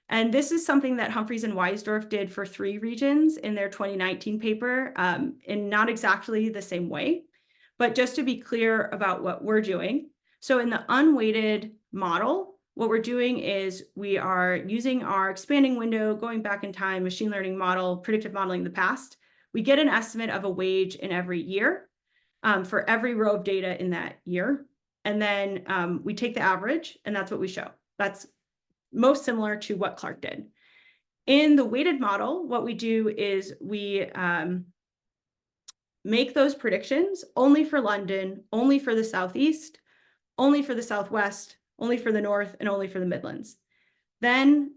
And this is something that Humphreys and Weisdorf did for 3 regions in their 2019 paper, in not exactly the same way, but just to be clear about what we're doing. So in the unweighted model, what we're doing is we are using our expanding window, going back in time, machine learning model, predictive modeling the past. We get an estimate of a wage in every year for every row of data in that year. And then we take the average, and that's what we show. That's most similar to what Clark did. In the weighted model, what we do is we make those predictions only for London, only for the Southeast, only for the Southwest, only for the North, and only for the Midlands. Then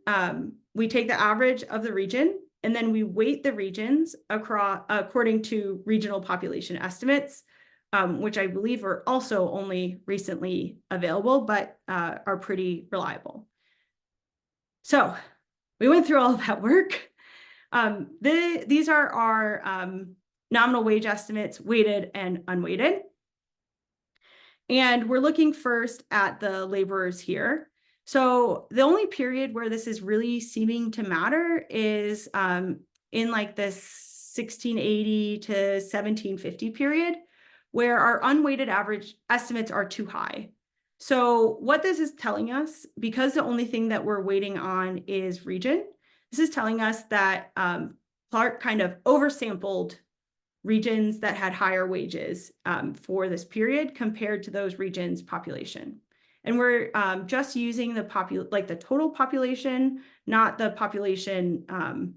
we take the average of the region, and then we weight the regions across according to regional population estimates, which I believe are also only recently available, but are pretty reliable. So we went through all of that work. These are our nominal wage estimates, weighted and unweighted. And we're looking first at the laborers here. So the only period where this is really seeming to matter is in like this 1680 to 1750 period, where our unweighted average estimates are too high. So what this is telling us, because the only thing that we're waiting on is region, this is telling us that Clark kind of oversampled regions that had higher wages for this period compared to those regions' population. And we're just using the total population, not the population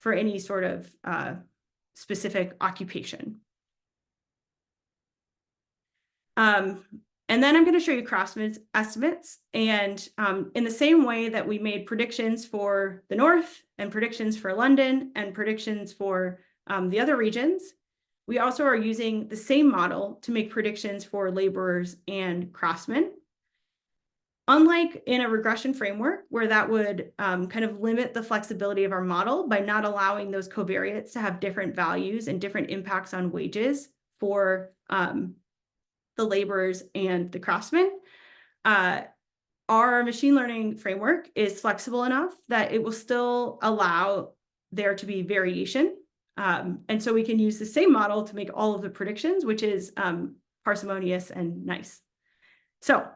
for any sort of specific occupation. And then I'm going to show you craftsman's estimates. And in the same way that we made predictions for the North and predictions for London and predictions for the other regions, we also are using the same model to make predictions for laborers and craftsmen. Unlike in a regression framework, where that would kind of limit the flexibility of our model by not allowing those covariates to have different values and different impacts on wages for the laborers and the craftsmen, our machine learning framework is flexible enough that it will still allow there to be variation. And so we can use the same model to make all of the predictions, which is parsimonious and nice. So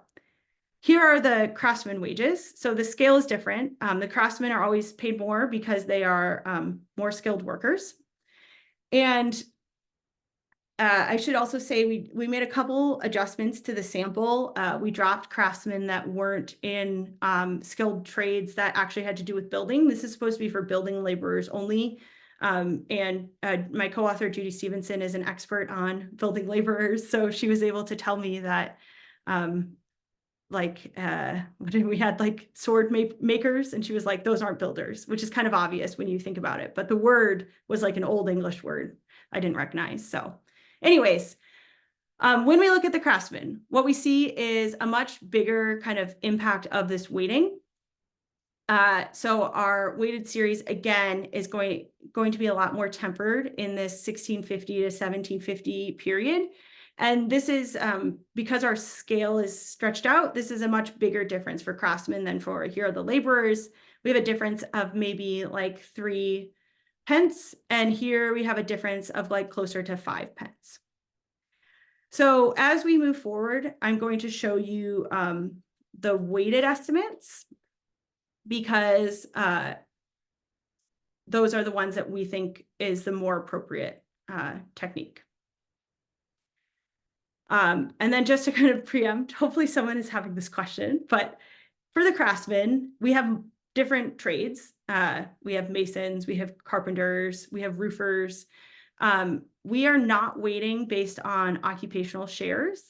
here are the craftsman wages. So the scale is different. The craftsmen are always paid more because they are more skilled workers. And I should also say we made a couple adjustments to the sample. We dropped craftsmen that weren't in skilled trades that actually had to do with building. This is supposed to be for building laborers only. And my co-author, Judy Stevenson, is an expert on building laborers. So she was able to tell me that we had like sword makers, and she was like, those aren't builders, which is kind of obvious when you think about it. But the word was like an old English word I didn't recognize. So anyways, when we look at the craftsmen, what we see is a much bigger kind of impact of this weighting. So our weighted series, again, is going to be a lot more tempered in this 1650 to 1750 period. And this is because our scale is stretched out, this is a much bigger difference for craftsmen than for here are the laborers. We have a difference of maybe like 3 pence, and here we have a difference of like closer to 5 pence. So as we move forward, I'm going to show you the weighted estimates, because those are the ones that we think is the more appropriate technique. And then just to kind of preempt, hopefully someone is having this question, but for the craftsmen, we have different trades. We have masons, we have carpenters, we have roofers. We are not weighting based on occupational shares.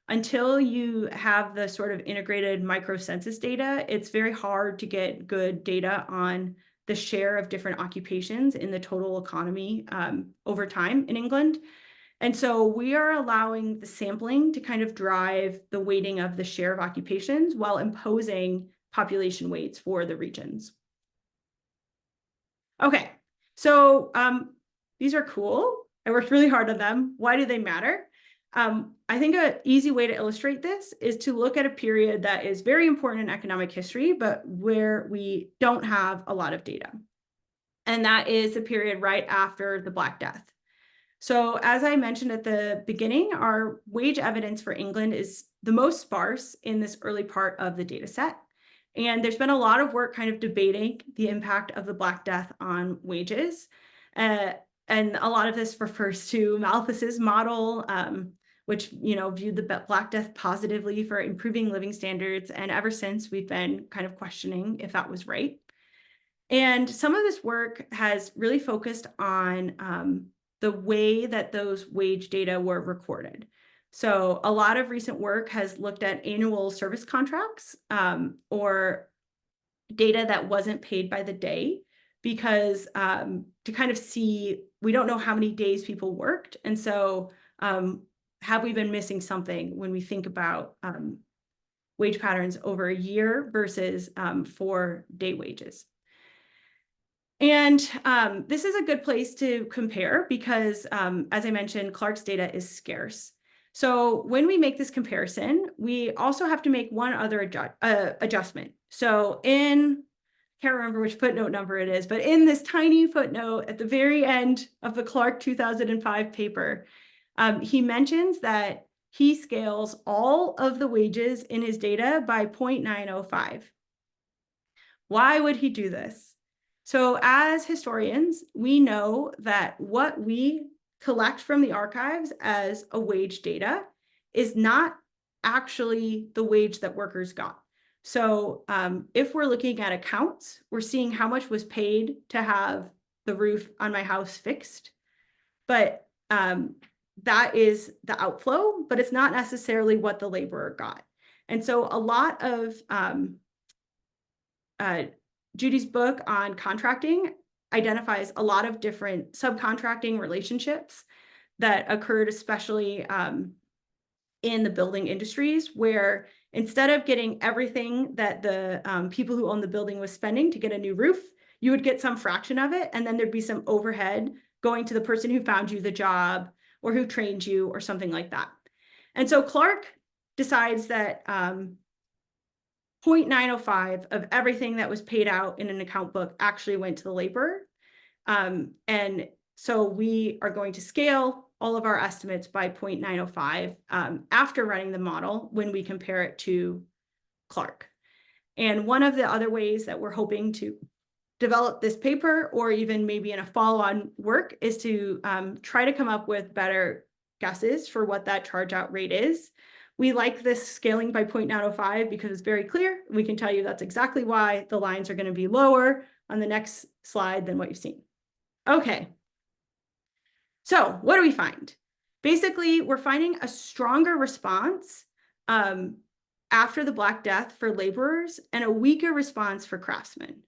Until you have the sort of integrated micro census data, it's very hard to get good data on the share of different occupations in the total economy over time in England. And so we are allowing the sampling to kind of drive the weighting of the share of occupations while imposing population weights for the regions. Okay, so these are cool. I worked really hard on them. Why do they matter? I think an easy way to illustrate this is to look at a period that is very important in economic history, but where we don't have a lot of data. And that is the period right after the Black Death. So as I mentioned at the beginning, our wage evidence for England is the most sparse in this early part of the data set. And there's been a lot of work kind of debating the impact of the Black Death on wages. And a lot of this refers to Malthus's model, which viewed the Black Death positively for improving living standards. And ever since, we've been kind of questioning if that was right. And some of this work has really focused on the way that those wage data were recorded. So a lot of recent work has looked at annual service contracts or data that wasn't paid by the day, because to kind of see, we don't know how many days people worked. And so have we been missing something when we think about wage patterns over a year versus 4-day wages? And this is a good place to compare because, as I mentioned, Clark's data is scarce. So when we make this comparison, we also have to make one other adjustment. So I can't remember which footnote number it is, but in this tiny footnote at the very end of the Clark 2005 paper, he mentions that he scales all of the wages in his data by 0.905. Why would he do this? So as historians, we know that what we collect from the archives as a wage data is not actually the wage that workers got. So if we're looking at accounts, we're seeing how much was paid to have the roof on my house fixed. But that is the outflow, but it's not necessarily what the laborer got. And so a lot of Judy's book on contracting identifies a lot of different subcontracting relationships that occurred, especially in the building industries, where instead of getting everything that the people who own the building was spending to get a new roof, you would get some fraction of it, and then there'd be some overhead going to the person who found you the job or who trained you or something like that. And so Clark decides that 0.905 of everything that was paid out in an account book actually went to the laborer. And so we are going to scale all of our estimates by 0.905 after running the model when we compare it to Clark. And one of the other ways that we're hoping to develop this paper, or even maybe in a follow-on work, is to try to come up with better guesses for what that charge out rate is. We like this scaling by 0.905 because it's very clear. We can tell you that's exactly why the lines are going to be lower on the next slide than what you've seen. Okay. So what do we find? Basically, we're finding a stronger response after the Black Death for laborers and a weaker response for craftsmen.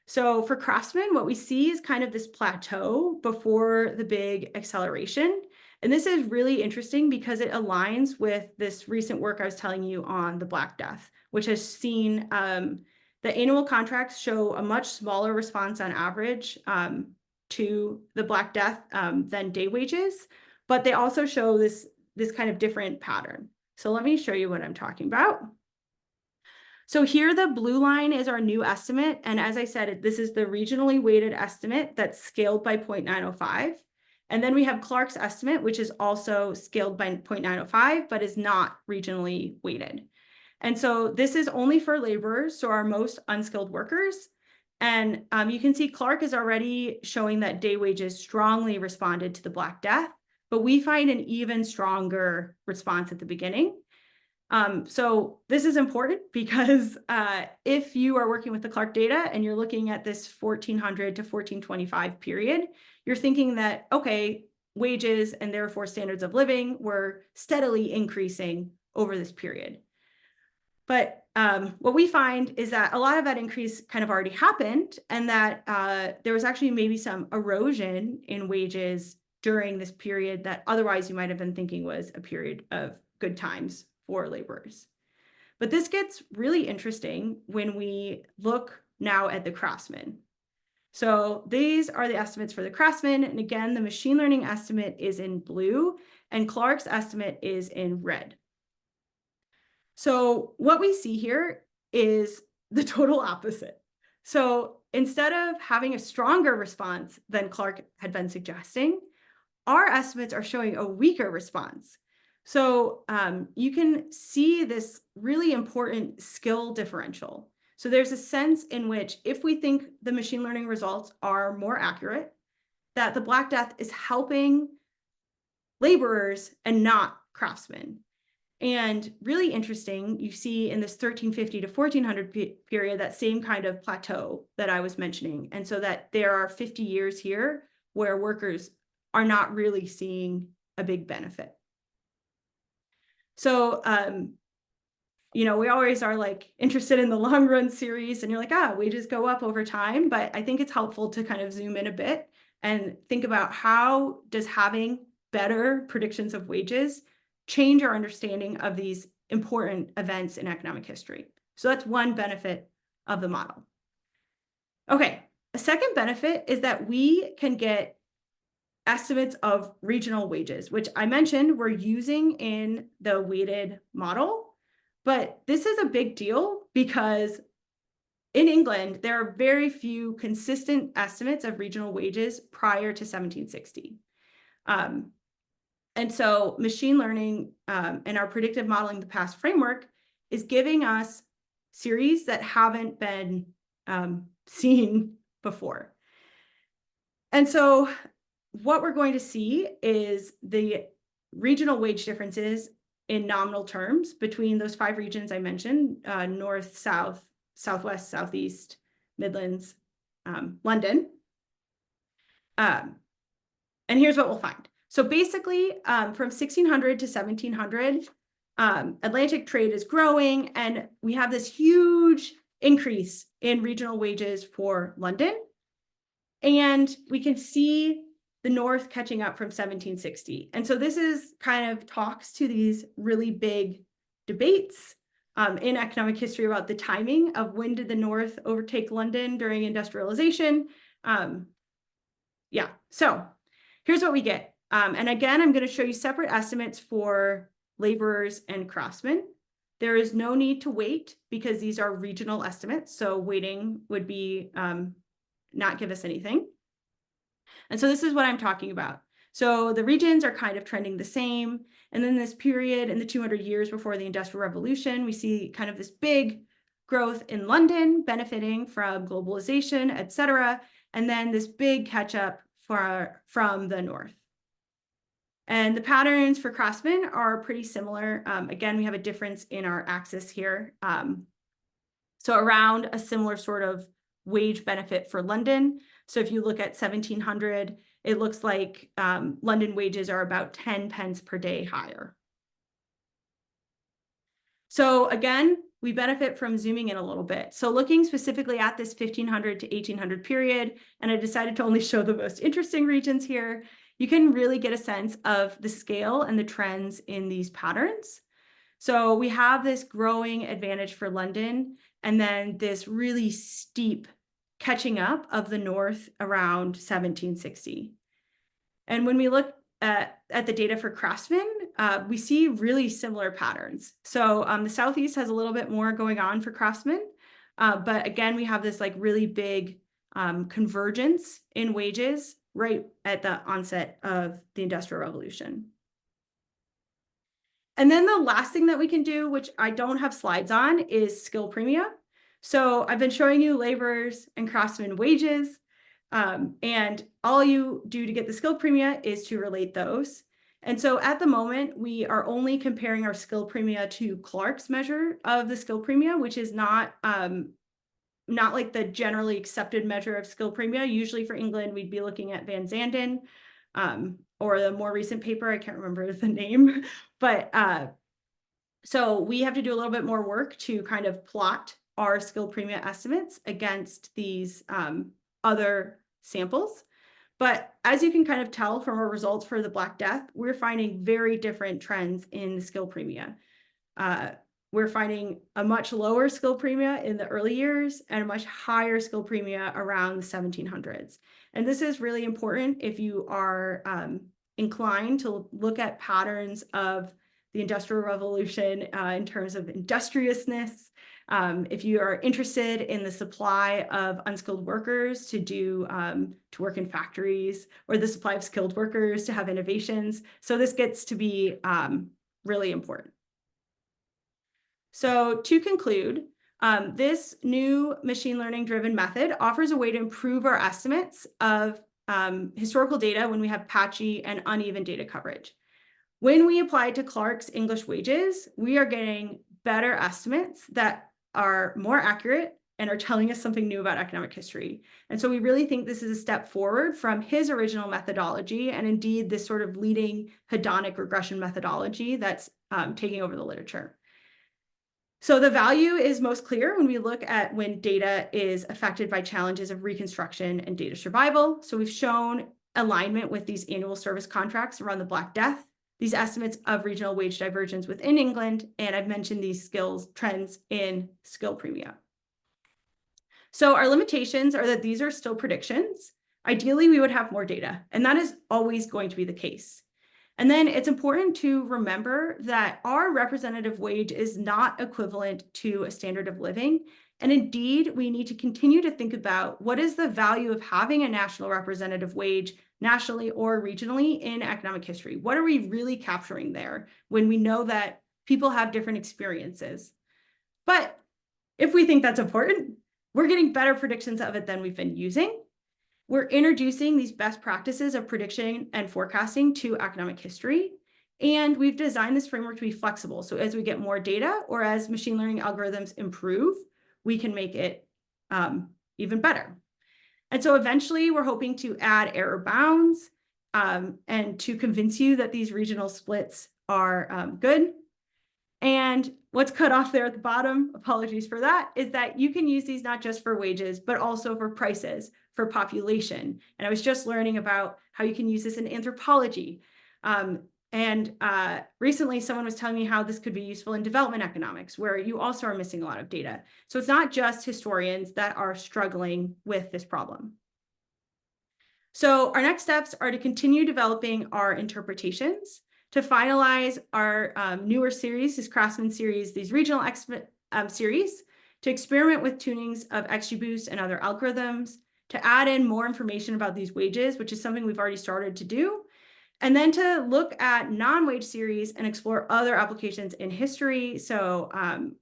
So for craftsmen, what we see is kind of this plateau before the big acceleration. And this is really interesting because it aligns with this recent work I was telling you on the Black Death, which has seen the annual contracts show a much smaller response on average to the Black Death than day wages, but they also show this kind of different pattern. So let me show you what I'm talking about. So here the blue line is our new estimate. And as I said, this is the regionally weighted estimate that's scaled by 0.905. And then we have Clark's estimate, which is also scaled by 0.905, but is not regionally weighted. And so this is only for laborers, so our most unskilled workers. And you can see Clark is already showing that day wages strongly responded to the Black Death, but we find an even stronger response at the beginning. So this is important because if you are working with the Clark data and you're looking at this 1400 to 1425 period, you're thinking that, okay, wages and therefore standards of living were steadily increasing over this period. But what we find is that a lot of that increase kind of already happened, and that there was actually maybe some erosion in wages during this period that otherwise you might have been thinking was a period of good times for laborers. But this gets really interesting when we look now at the craftsmen. So these are the estimates for the craftsmen. And again, the machine learning estimate is in blue and Clark's estimate is in red. So what we see here is the total opposite. So instead of having a stronger response than Clark had been suggesting, our estimates are showing a weaker response. So you can see this really important skill differential. So there's a sense in which if we think the machine learning results are more accurate, that the Black Death is helping laborers and not craftsmen. And really interesting, you see in this 1350 to 1400 period, that same kind of plateau that I was mentioning. And so that there are 50 years here where workers are not really seeing a big benefit. So, you know, we always are like interested in the long run series and you're like, wages go up over time. But I think it's helpful to kind of zoom in a bit and think about how does having better predictions of wages change our understanding of these important events in economic history. So that's one benefit of the model. Okay, a second benefit is that we can get estimates of regional wages, which I mentioned we're using in the weighted model. But this is a big deal because in England, there are very few consistent estimates of regional wages prior to 1760. And so machine learning and our predictive modeling the past framework is giving us series that haven't been seen before. And so what we're going to see is the regional wage differences in nominal terms between those 5 regions I mentioned, North, South, Southwest, Southeast, Midlands, London. And here's what we'll find. So basically, from 1600 to 1700, Atlantic trade is growing, and we have this huge increase in regional wages for London. And we can see the North catching up from 1760. And so this is kind of talks to these really big debates in economic history about the timing of when did the North overtake London during industrialization. So here's what we get. And again, I'm going to show you separate estimates for laborers and craftsmen. There is no need to wait because these are regional estimates. So waiting would be not give us anything. And so this is what I'm talking about. So the regions are kind of trending the same. And then this period in the 200 years before the Industrial Revolution, we see kind of this big growth in London benefiting from globalization, et cetera. And then this big catch up from the North. And the patterns for craftsmen are pretty similar. Again, we have a difference in our axis here. So around a similar sort of wage benefit for London. So if you look at 1700, it looks like London wages are about 10 pence per day higher. So again, we benefit from zooming in a little bit. So looking specifically at this 1500 to 1800 period, and I decided to only show the most interesting regions here, you can really get a sense of the scale and the trends in these patterns. So we have this growing advantage for London, and then this really steep catching up of the North around 1760. And when we look at the data for craftsmen, we see really similar patterns. So the Southeast has a little bit more going on for craftsmen, but again, we have this like really big convergence in wages right at the onset of the Industrial Revolution. And then the last thing that we can do, which I don't have slides on, is skill premia. So I've been showing you laborers and craftsmen wages, and all you do to get the skill premia is to relate those. And so at the moment, we are only comparing our skill premia to Clark's measure of the skill premia, which is not like the generally accepted measure of skill premia. Usually for England, we'd be looking at Van Zanden, or the more recent paper, I can't remember the name, but so we have to do a little bit more work to kind of plot our skill premia estimates against these other samples. But as you can kind of tell from our results for the Black Death, we're finding very different trends in the skill premia. We're finding a much lower skill premia in the early years and a much higher skill premia around the 1700s. And this is really important if you are inclined to look at patterns of the Industrial Revolution in terms of industriousness. If you are interested in the supply of unskilled workers to work in factories, or the supply of skilled workers to have innovations. So this gets to be really important. So to conclude, this new machine learning driven method offers a way to improve our estimates of historical data when we have patchy and uneven data coverage. When we apply it to Clark's English wages, we are getting better estimates that are more accurate and are telling us something new about economic history. And so we really think this is a step forward from his original methodology, and indeed this sort of leading hedonic regression methodology that's taking over the literature. So the value is most clear when we look at when data is affected by challenges of reconstruction and data survival. So we've shown alignment with these annual service contracts around the Black Death, these estimates of regional wage divergence within England, and I've mentioned these skills trends in skill premia. So our limitations are that these are still predictions. Ideally, we would have more data, and that is always going to be the case. And then it's important to remember that our representative wage is not equivalent to a standard of living. And indeed, we need to continue to think about what is the value of having a national representative wage nationally or regionally in economic history. What are we really capturing there when we know that people have different experiences? But if we think that's important, we're getting better predictions of it than we've been using. We're introducing these best practices of prediction and forecasting to economic history. And we've designed this framework to be flexible. So as we get more data or as machine learning algorithms improve, we can make it even better. And so eventually we're hoping to add error bounds and to convince you that these regional splits are good. And what's cut off there at the bottom, apologies for that, is that you can use these not just for wages, but also for prices, for population. And I was just learning about how you can use this in anthropology. Recently someone was telling me how this could be useful in development economics, where you also are missing a lot of data. So it's not just historians that are struggling with this problem. So our next steps are to continue developing our interpretations, to finalize our newer series, this Craftsman series, these regional series, to experiment with tunings of XGBoost and other algorithms, to add in more information about these wages, which is something we've already started to do, and then to look at non-wage series and explore other applications in history. So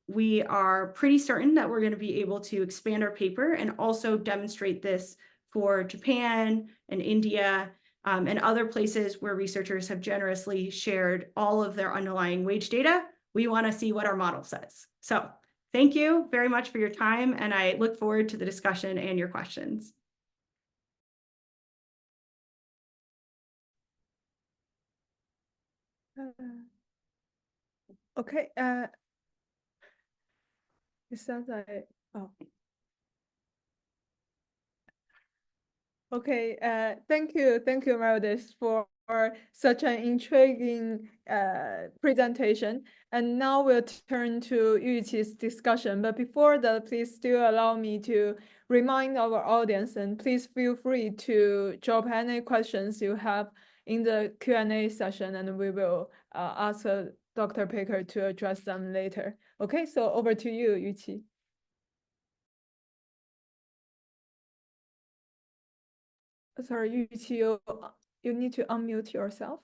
we are pretty certain that we're going to be able to expand our paper and also demonstrate this for Japan and India, and other places where researchers have generously shared all of their underlying wage data. We want to see what our model says. So thank you very much for your time, and I look forward to the discussion and your questions. Okay. It sounds like, oh. Okay, thank you, Meredith, for such an intriguing presentation. And now we'll turn to Yuqi's discussion. But before that, please still allow me to remind our audience, and please feel free to drop any questions you have in the Q&A session, and we will ask Dr. Paker to address them later. Okay, so over to you, Yuqi. Sorry, Yuqi, you need to unmute yourself.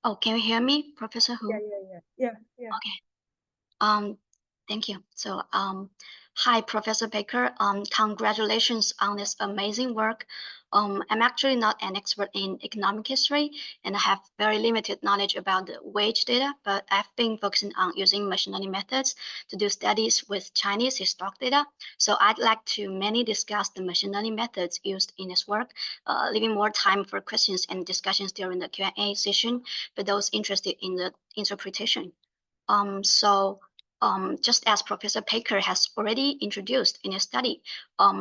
Oh, can you hear me, Professor Hu? Yeah. Okay. Thank you. So, hi, Professor Paker. Congratulations on this amazing work. I'm actually not an expert in economic history, and I have very limited knowledge about the wage data, but I've been focusing on using machine learning methods to do studies with Chinese historic data. So I'd like to mainly discuss the machine learning methods used in this work, leaving more time for questions and discussions during the Q&A session for those interested in the interpretation. Just as Professor Paker has already introduced in a study,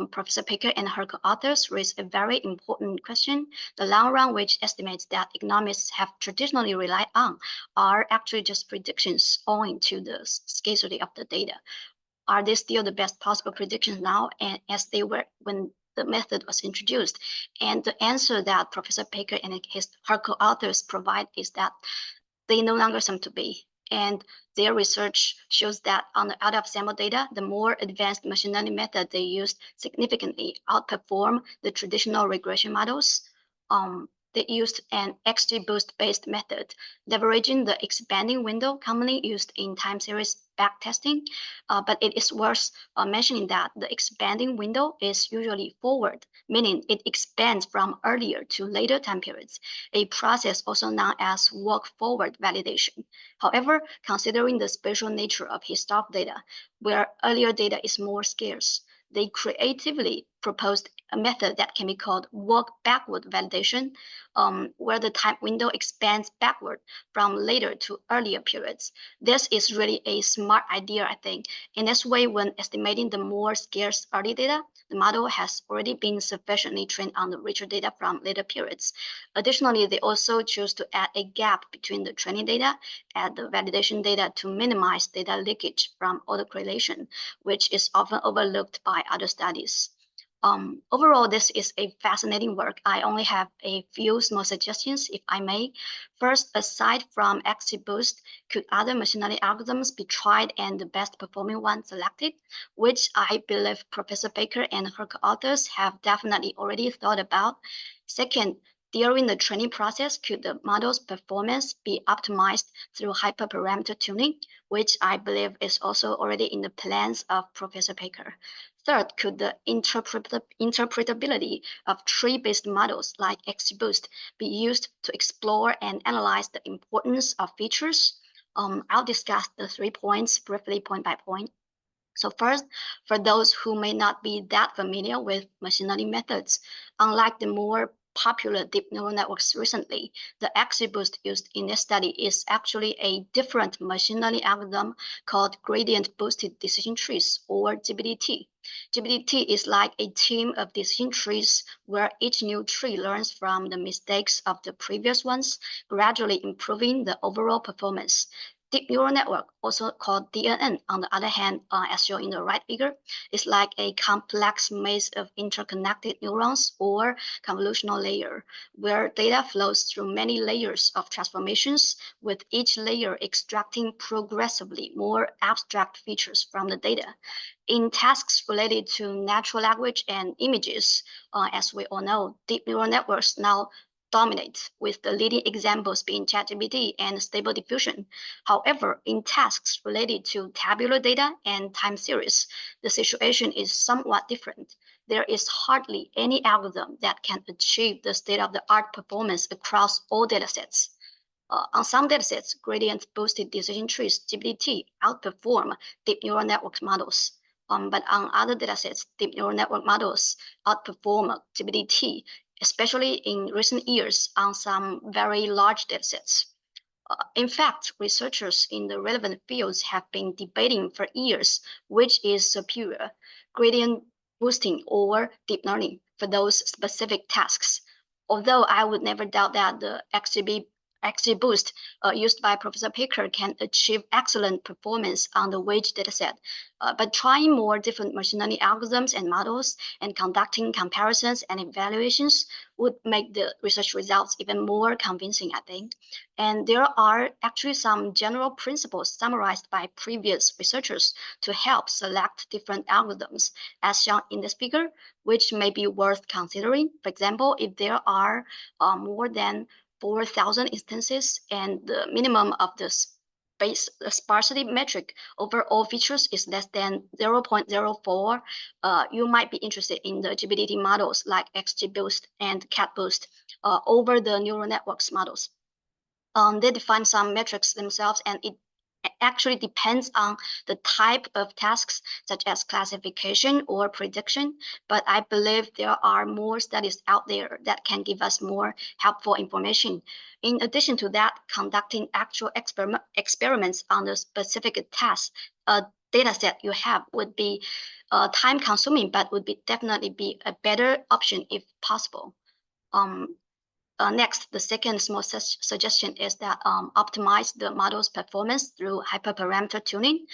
Professor Paker and her co-authors raised a very important question. The long-run wage estimates that economists have traditionally relied on are actually just predictions owing to the scarcity of the data. Are they still the best possible predictions now, and as they were when the method was introduced? And the answer that Professor Paker and her co-authors provide is that they no longer seem to be. And their research shows that on the out-of-sample data, the more advanced machine learning method they used significantly outperform the traditional regression models. They used an XGBoost-based method, leveraging the expanding window commonly used in time series backtesting. But it is worth mentioning that the expanding window is usually forward, meaning it expands from earlier to later time periods, a process also known as walk-forward validation. However, considering the spatial nature of historic data, where earlier data is more scarce, they creatively proposed a method that can be called walk-backward validation, where the time window expands backward from later to earlier periods. This is really a smart idea, I think. In this way, when estimating the more scarce early data, the model has already been sufficiently trained on the richer data from later periods. Additionally, they also choose to add a gap between the training data and the validation data to minimize data leakage from autocorrelation, which is often overlooked by other studies. Overall, this is a fascinating work. I only have a few small suggestions, if I may. First, aside from XGBoost, could other machine learning algorithms be tried and the best performing one selected, which I believe Professor Paker and her co-authors have definitely already thought about. Second, during the training process, could the model's performance be optimized through hyperparameter tuning, which I believe is also already in the plans of Professor Paker. Third, could the interpretability of tree-based models like XGBoost be used to explore and analyze the importance of features? I'll discuss the 3 points briefly point by point. So first, for those who may not be that familiar with machine learning methods, unlike the more popular deep neural networks recently, the XGBoost used in this study is actually a different machine learning algorithm called gradient-boosted decision trees, or GBDT. GBDT is like a team of decision trees where each new tree learns from the mistakes of the previous ones, gradually improving the overall performance. Deep neural network, also called DNN, on the other hand, as shown in the right figure, is like a complex maze of interconnected neurons or convolutional layer, where data flows through many layers of transformations, with each layer extracting progressively more abstract features from the data. In tasks related to natural language and images, as we all know, deep neural networks now dominate, with the leading examples being ChatGPT and Stable Diffusion. However, in tasks related to tabular data and time series, the situation is somewhat different. There is hardly any algorithm that can achieve the state-of-the-art performance across all datasets. On some datasets, gradient-boosted decision trees, GBDT, outperform deep neural network models. But on other datasets, deep neural network models outperform GBDT, especially in recent years on some very large datasets. In fact, researchers in the relevant fields have been debating for years which is superior, gradient boosting or deep learning for those specific tasks. Although I would never doubt that the XGBoost used by Professor Paker can achieve excellent performance on the wage dataset. But trying more different machine learning algorithms and models and conducting comparisons and evaluations would make the research results even more convincing, I think. And there are actually some general principles summarized by previous researchers to help select different algorithms, as shown in this figure, which may be worth considering. For example, if there are more than 4,000 instances and the minimum of the the sparsity metric over all features is less than 0.04, you might be interested in the GBDT models like XGBoost and CatBoost over the neural networks models. They define some metrics themselves, and it actually depends on the type of tasks, such as classification or prediction. But I believe there are more studies out there that can give us more helpful information. In addition to that, conducting actual experiments on the specific task data set you have would be time consuming, but would definitely be a better option if possible. Next, the second small suggestion is that optimize the model's performance through hyperparameter tuning.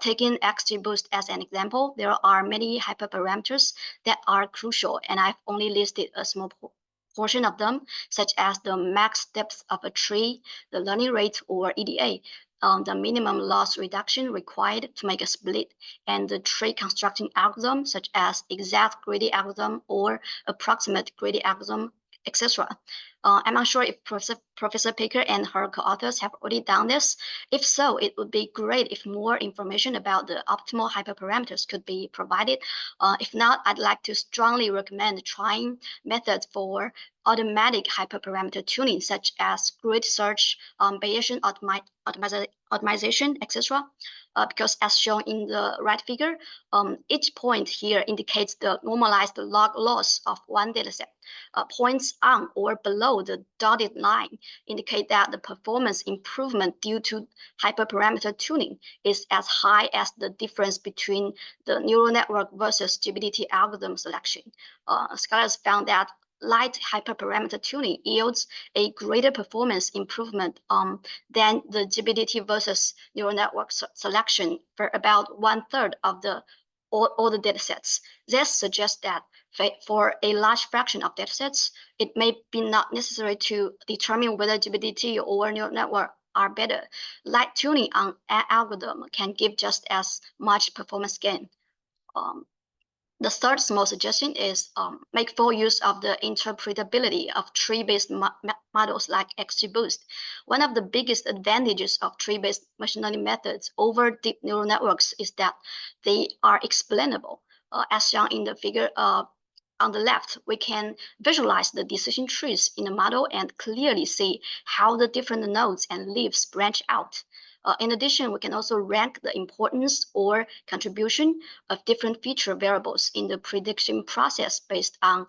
Taking XGBoost as an example, there are many hyperparameters that are crucial, and I've only listed a small portion of them, such as the max depth of a tree, the learning rate or EDA, the minimum loss reduction required to make a split, and the tree constructing algorithm, such as exact greedy algorithm or approximate greedy algorithm, etc. I'm not sure if Professor Paker and her co-authors have already done this. If so, it would be great if more information about the optimal hyperparameters could be provided. If not, I'd like to strongly recommend trying methods for automatic hyperparameter tuning, such as grid search, Bayesian optimization, etc. Because as shown in the right figure, each point here indicates the normalized log loss of one dataset. Points on or below the dotted line indicate that the performance improvement due to hyperparameter tuning is as high as the difference between the neural network versus GBDT algorithm selection. Scholars found that light hyperparameter tuning yields a greater performance improvement than the GBDT versus neural network selection for about 1/3 of all the datasets. This suggests that for a large fraction of datasets, it may be not necessary to determine whether GBDT or neural network are better. Light tuning on an algorithm can give just as much performance gain. The third small suggestion is make full use of the interpretability of tree-based models like XGBoost. One of the biggest advantages of tree-based machine learning methods over deep neural networks is that they are explainable. As shown in the figure on the left, we can visualize the decision trees in the model and clearly see how the different nodes and leaves branch out. In addition, we can also rank the importance or contribution of different feature variables in the prediction process based on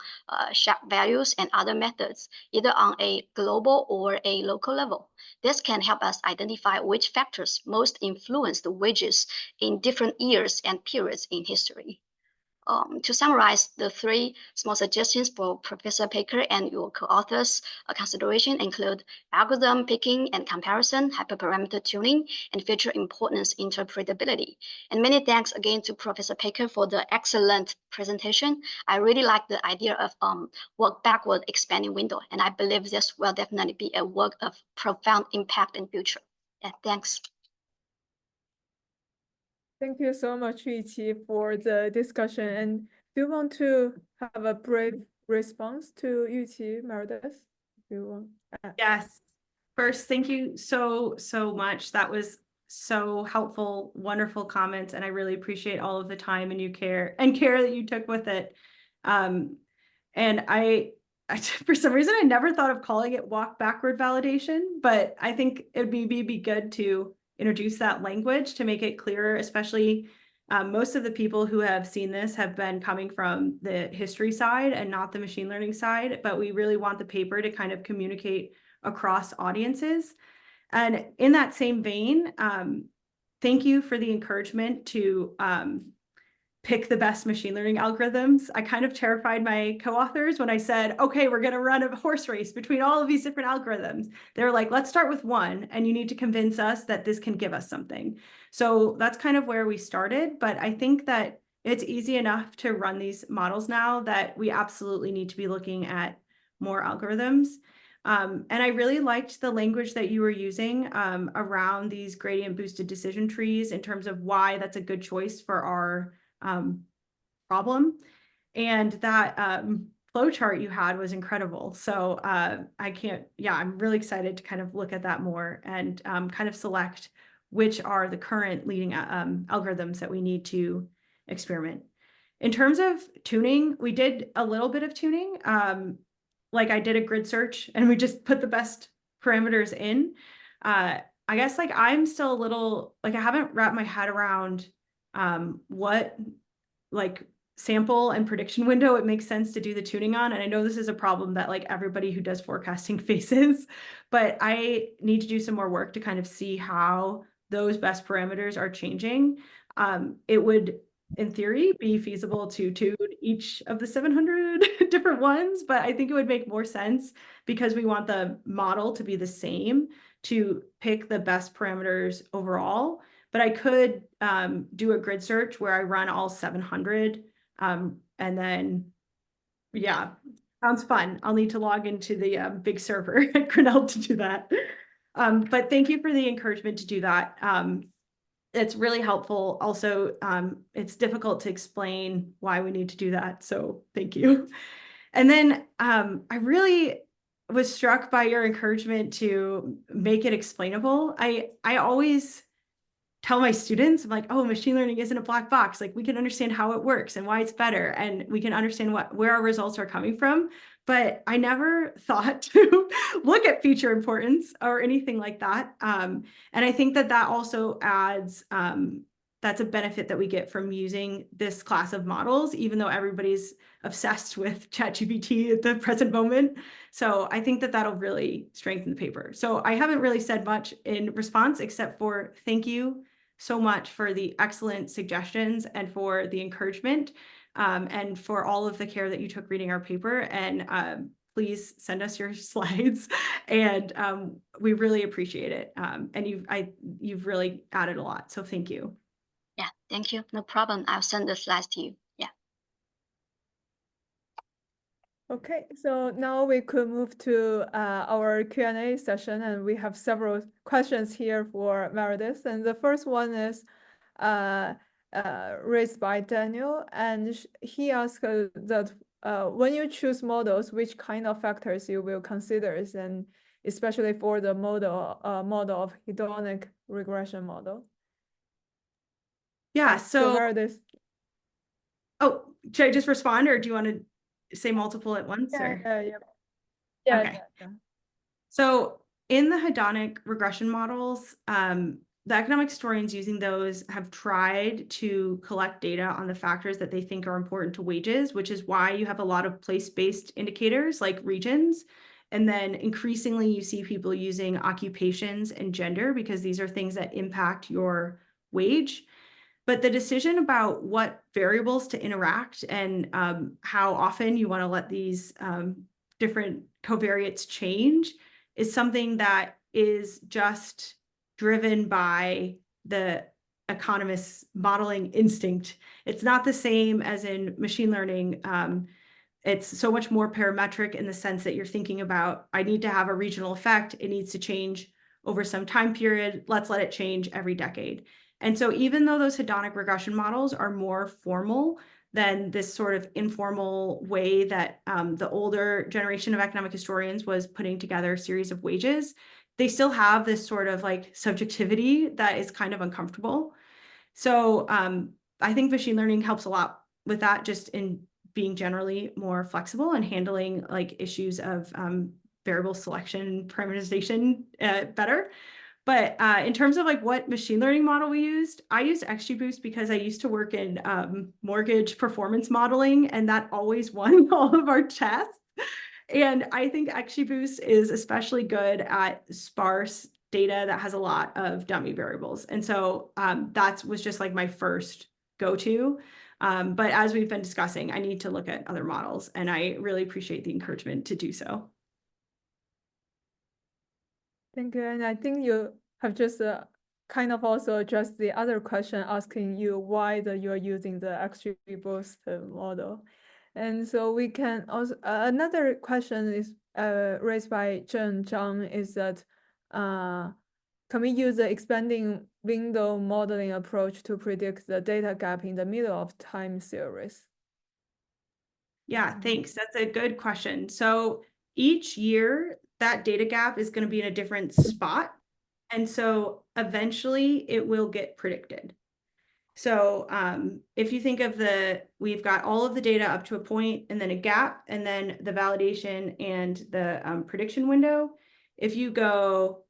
sharp values and other methods, either on a global or a local level. This can help us identify which factors most influence the wages in different years and periods in history. To summarize, the three small suggestions for Professor Paker and your co-authors' consideration include algorithm picking and comparison, hyperparameter tuning, and feature importance interpretability. And many thanks again to Professor Paker for the excellent presentation. I really like the idea of work backward expanding window, and I believe this will definitely be a work of profound impact in future. Yeah, thanks. Thank you so much, Yuqi, for the discussion. And do you want to have a brief response to Yuqi, Meredith? Yes. First, thank you so much. That was so helpful, wonderful comments, and I really appreciate all of the time and care that you took with it. And I for some reason, I never thought of calling it walk backward validation, but I think it would be good to introduce that language to make it clearer, especially most of the people who have seen this have been coming from the history side and not the machine learning side, but we really want the paper to kind of communicate across audiences. And in that same vein, thank you for the encouragement to pick the best machine learning algorithms. I kind of terrified my co-authors when I said, okay, we're going to run a horse race between all of these different algorithms. They're like, let's start with one, and you need to convince us that this can give us something. So that's kind of where we started. But I think that it's easy enough to run these models now that we absolutely need to be looking at more algorithms. And I really liked the language that you were using around these gradient boosted decision trees in terms of why that's a good choice for our problem. And that flow chart you had was incredible. So I'm really excited to kind of look at that more and kind of select which are the current leading algorithms that we need to experiment. In terms of tuning, we did a little bit of tuning. Like I did a grid search and we just put the best parameters in. I guess like I'm still a little, like I haven't wrapped my head around what like sample and prediction window it makes sense to do the tuning on. And I know this is a problem that like everybody who does forecasting faces, but I need to do some more work to kind of see how those best parameters are changing. It would, in theory, be feasible to tune each of the 700 different ones, but I think it would make more sense because we want the model to be the same to pick the best parameters overall. But I could do a grid search where I run all 700 and then, yeah, sounds fun. I'll need to log into the big server at Grinnell to do that. But thank you for the encouragement to do that. It's really helpful. Also, it's difficult to explain why we need to do that. So thank you. And then I really was struck by your encouragement to make it explainable. I always tell my students, I'm like, oh, machine learning isn't a black box. Like we can understand how it works and why it's better. And we can understand where our results are coming from. But I never thought to look at feature importance or anything like that. And I think that also adds, that's a benefit that we get from using this class of models, even though everybody's obsessed with ChatGPT at the present moment. So I think that that'll really strengthen the paper. So I haven't really said much in response, except for thank you so much for the excellent suggestions and for the encouragement and for all of the care that you took reading our paper. And please send us your slides, and we really appreciate it. And you've really added a lot, so thank you. Yeah, thank you. No problem. I'll send the slides to you. Yeah. Okay, so now we could move to our Q&A session, and we have several questions here for Meredith. And the first one is raised by Daniel, and he asked that when you choose models, which kind of factors you will consider, and especially for the model of hedonic regression model. Yeah, so Meredith. Oh, should I just respond, or do you want to say multiple at once? Yeah, or? Yeah. Okay. So in the hedonic regression models, the economic historians using those have tried to collect data on the factors that they think are important to wages, which is why you have a lot of place-based indicators like regions. And then increasingly you see people using occupations and gender because these are things that impact your wage. But the decision about what variables to interact and how often you want to let these different covariates change is something that is just driven by the economist's modeling instinct. It's not the same as in machine learning. It's so much more parametric in the sense that you're thinking about, I need to have a regional effect. It needs to change over some time period. Let's let it change every decade. And so even though those hedonic regression models are more formal than this sort of informal way that the older generation of economic historians was putting together a series of wages, they still have this sort of like subjectivity that is kind of uncomfortable. So I think machine learning helps a lot with that, just in being generally more flexible and handling like issues of variable selection, parameterization better. But in terms of like what machine learning model we used, I used XGBoost because I used to work in mortgage performance modeling, and that always won all of our tests. And I think XGBoost is especially good at sparse data that has a lot of dummy variables. And so that was just like my first go-to. But as we've been discussing, I need to look at other models, and I really appreciate the encouragement to do so. Thank you. And I think you have just kind of also addressed the other question asking you why you're using the XGBoost model. And so we can also, another question is raised by Zheng Zhang is that, can we use the expanding window modeling approach to predict the data gap in the middle of time series? Yeah, thanks. That's a good question. So each year, that data gap is going to be in a different spot. And so eventually it will get predicted. So if you think of we've got all of the data up to a point and then a gap and then the validation and the prediction window. If you go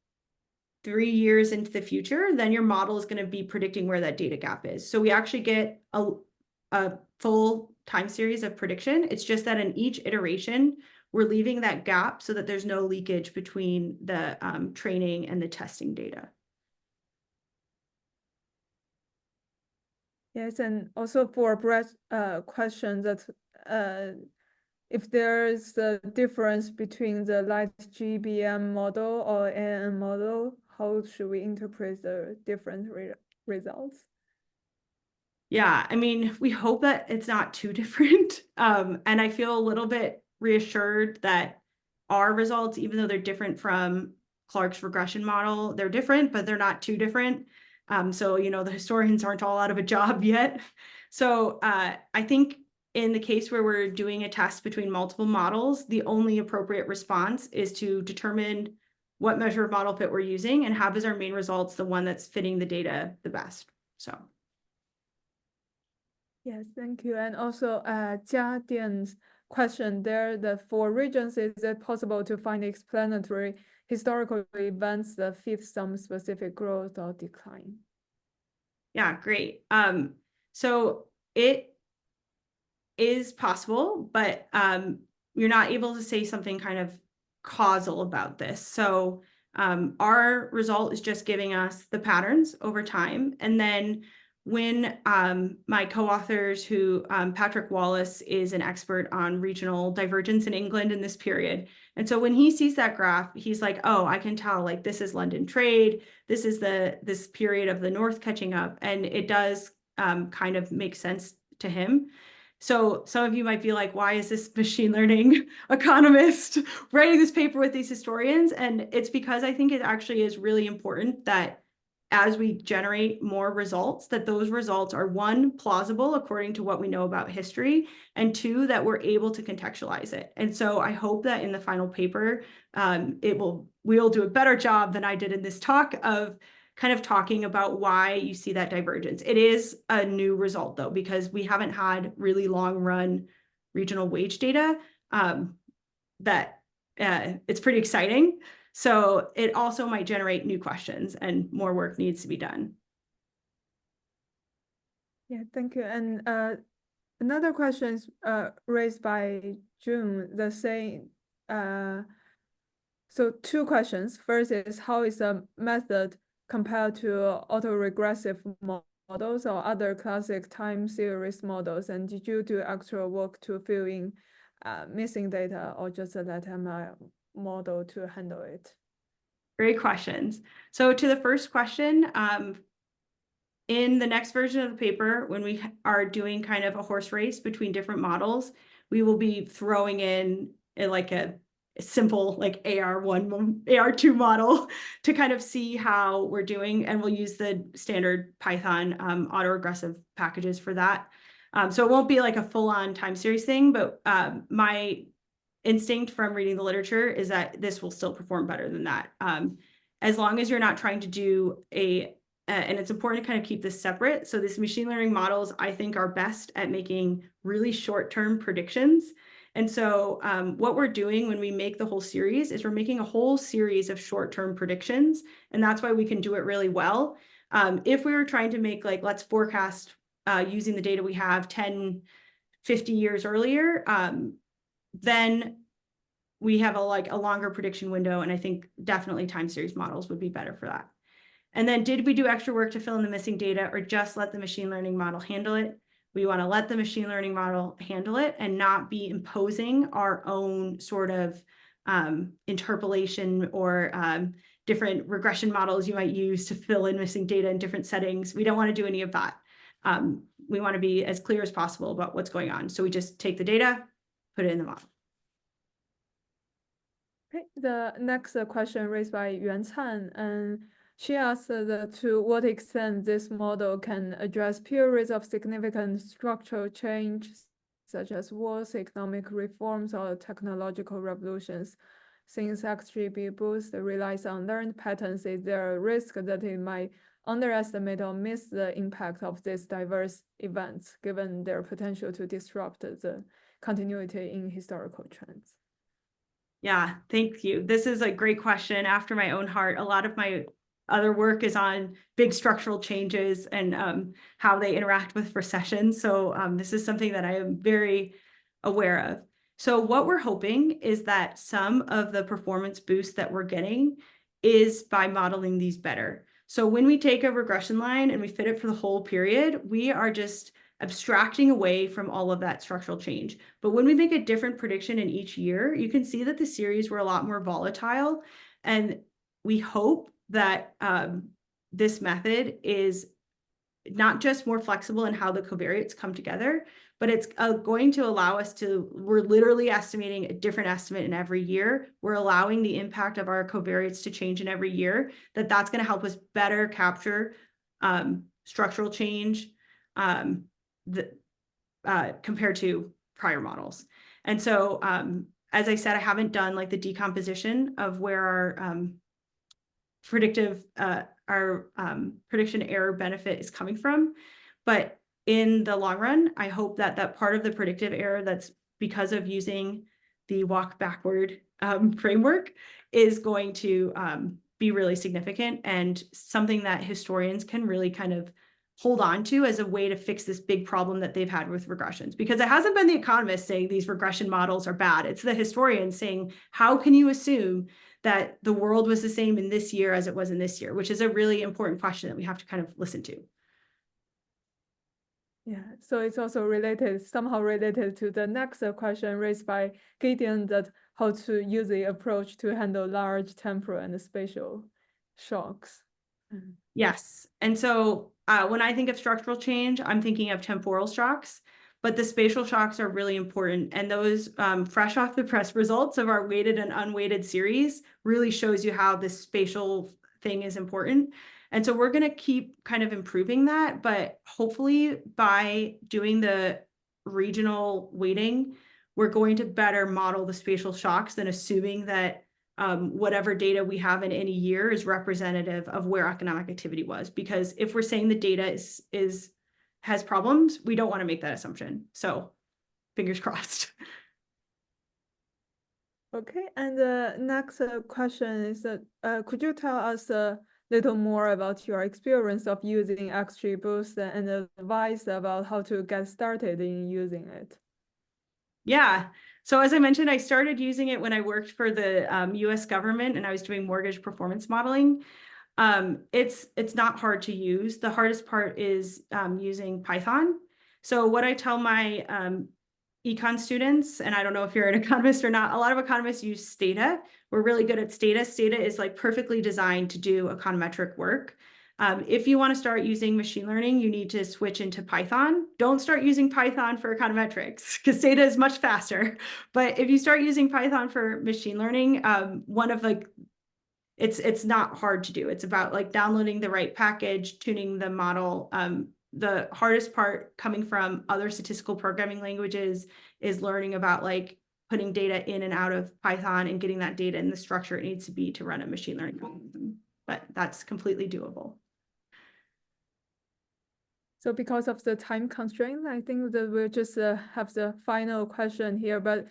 3 years into the future, then your model is going to be predicting where that data gap is. So we actually get a full time series of prediction. It's just that in each iteration, we're leaving that gap so that there's no leakage between the training and the testing data. Yes, and also for Brett's question that if there's a difference between the light GBM model or NN model, how should we interpret the different results? Yeah, I mean, we hope that it's not too different. And I feel a little bit reassured that our results, even though they're different from Clark's regression model, they're different, but they're not too different. So, the historians aren't all out of a job yet. So I think in the case where we're doing a test between multiple models, the only appropriate response is to determine what measure of model fit we're using and have as our main results the one that's fitting the data the best. So. Yes, thank you. And also Jia Dian's question there, that for regions, is it possible to find explanatory historical events that fit some specific growth or decline? Yeah, great. So it is possible, but you're not able to say something kind of causal about this. So our result is just giving us the patterns over time. And then when my co-authors, who Patrick Wallace is an expert on regional divergence in England in this period. And so when he sees that graph, he's like, oh, I can tell, like, this is London trade. This is this period of the North catching up. And it does kind of make sense to him. So some of you might be like, why is this machine learning economist writing this paper with these historians? And it's because I think it actually is really important that as we generate more results, that those results are, one, plausible according to what we know about history, and two, that we're able to contextualize it. And so I hope that in the final paper, we'll do a better job than I did in this talk of kind of talking about why you see that divergence. It is a new result, though, because we haven't had really long run regional wage data that it's pretty exciting. So it also might generate new questions and more work needs to be done. Yeah, thank you. And another question is raised by June, the same. So two questions. First is, how is the method compared to autoregressive models or other classic time series models? And did you do actual work to fill in missing data, or just let a model to handle it? Great questions. So to the first question, in the next version of the paper, when we are doing kind of a horse race between different models, we will be throwing in like a simple like AR1, AR2 model to kind of see how we're doing. And we'll use the standard Python autoregressive packages for that. So it won't be like a full-on time series thing, but my instinct from reading the literature is that this will still perform better than that. As long as you're not trying to do and it's important to kind of keep this separate. So these machine learning models, I think, are best at making really short-term predictions. And so what we're doing when we make the whole series is we're making a whole series of short-term predictions. And that's why we can do it really well. If we were trying to make, like, let's forecast using the data we have 10, 50 years earlier, then we have a longer prediction window. And I think definitely time series models would be better for that. And then, did we do extra work to fill in the missing data, or just let the machine learning model handle it? We want to let the machine learning model handle it and not be imposing our own sort of interpolation or different regression models you might use to fill in missing data in different settings. We don't want to do any of that. We want to be as clear as possible about what's going on. So we just take the data, put it in the model. Okay, the next question raised by Yuan Can, and she asked to what extent this model can address periods of significant structural change, such as wars, economic reforms, or technological revolutions. Since XGB boost relies on learned patterns, is there a risk that it might underestimate or miss the impact of these diverse events, given their potential to disrupt the continuity in historical trends? Yeah, thank you. This is a great question after my own heart. A lot of my other work is on big structural changes and how they interact with recessions. So this is something that I am very aware of. So what we're hoping is that some of the performance boost that we're getting is by modeling these better. So when we take a regression line and we fit it for the whole period, we are just abstracting away from all of that structural change. But when we make a different prediction in each year, you can see that the series were a lot more volatile. And we hope that this method is not just more flexible in how the covariates come together, but it's going to allow us to, we're literally estimating a different estimate in every year. We're allowing the impact of our covariates to change in every year, that's going to help us better capture structural change compared to prior models. And so, as I said, I haven't done like the decomposition of where our predictive, prediction error benefit is coming from. But in the long run, I hope that that part of the predictive error that's because of using the walk backward framework is going to be really significant and something that historians can really kind of hold on to as a way to fix this big problem that they've had with regressions. Because it hasn't been the economists saying these regression models are bad. It's the historians saying, how can you assume that the world was the same in this year as it was in this year, which is a really important question that we have to kind of listen to. Yeah, so it's also related, somehow related to the next question raised by Gideon, that how to use the approach to handle large temporal and spatial shocks. Yes, and so when I think of structural change, I'm thinking of temporal shocks, but the spatial shocks are really important. And those fresh off the press results of our weighted and unweighted series really shows you how this spatial thing is important. And so we're going to keep kind of improving that, but hopefully by doing the regional weighting, we're going to better model the spatial shocks than assuming that whatever data we have in any year is representative of where economic activity was. Because if we're saying the data has problems, we don't want to make that assumption. So fingers crossed. Okay, and the next question is that could you tell us a little more about your experience of using XGBoost and advice about how to get started in using it? Yeah. So as I mentioned, I started using it when I worked for the US government and I was doing mortgage performance modeling. It's not hard to use. The hardest part is using Python. So what I tell my econ students, and I don't know if you're an economist or not, a lot of economists use Stata. We're really good at Stata. Stata is like perfectly designed to do econometric work. If you want to start using machine learning, you need to switch into Python. Don't start using Python for econometrics because Stata is much faster. But if you start using Python for machine learning, it's not hard to do. It's about like downloading the right package, tuning the model. The hardest part coming from other statistical programming languages is learning about like putting data in and out of Python and getting that data in the structure it needs to be to run a machine learning algorithm. But that's completely doable. So because of the time constraint, I think that we'll just have the final question here. But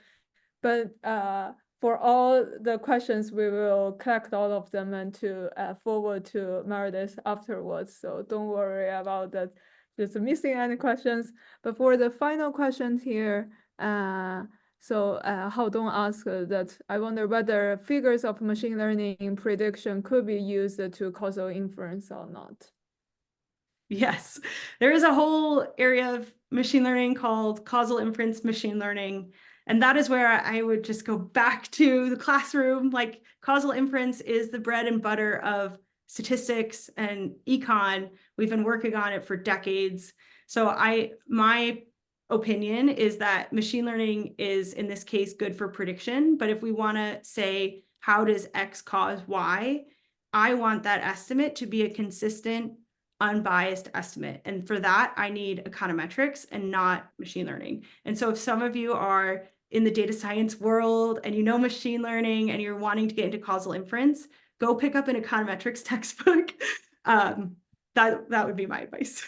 for all the questions, we will collect all of them and to forward to Meredith afterwards. So don't worry about that, just missing any questions. But for the final question here, Hao Dong asked that I wonder whether figures of machine learning prediction could be used to causal inference or not. Yes, there is a whole area of machine learning called causal inference machine learning. And that is where I would just go back to the classroom. Like causal inference is the bread and butter of statistics and econ. We've been working on it for decades. So my opinion is that machine learning is in this case good for prediction. But if we want to say, how does X cause Y? I want that estimate to be a consistent, unbiased estimate. And for that, I need econometrics and not machine learning. And so if some of you are in the data science world and you know machine learning and you're wanting to get into causal inference, go pick up an econometrics textbook. That would be my advice.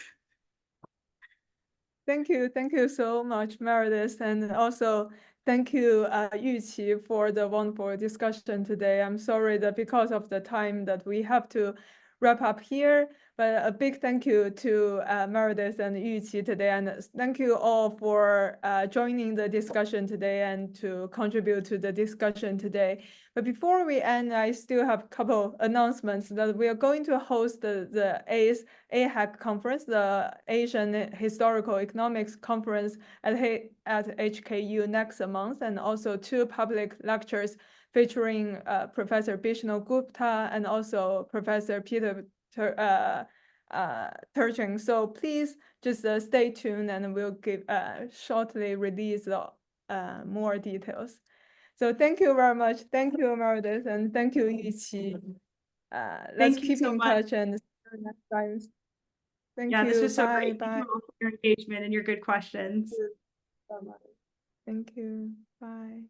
Thank you so much, Meredith, and also thank you, Yuqi, for the wonderful discussion today. I'm sorry that because of the time that we have to wrap up here, but a big thank you to Meredith and Yuqi today, and thank you all for joining the discussion today and to contribute to the discussion today. But before we end, I still have a couple announcements that we are going to host the AHEC conference, the Asian Historical Economics Conference at HKU next month, and also 2 public lectures featuring Professor Bishnu Gupta and also Professor Peter Turchin. So please just stay tuned, and we'll give shortly release more details. So thank you very much. Thank you, Meredith, and thank you, Yuqi. Let's keep in touch and see you next time. Thank you. This was so Bye. great. Bye. Thank you all for your engagement and your good questions. Thank you. Bye.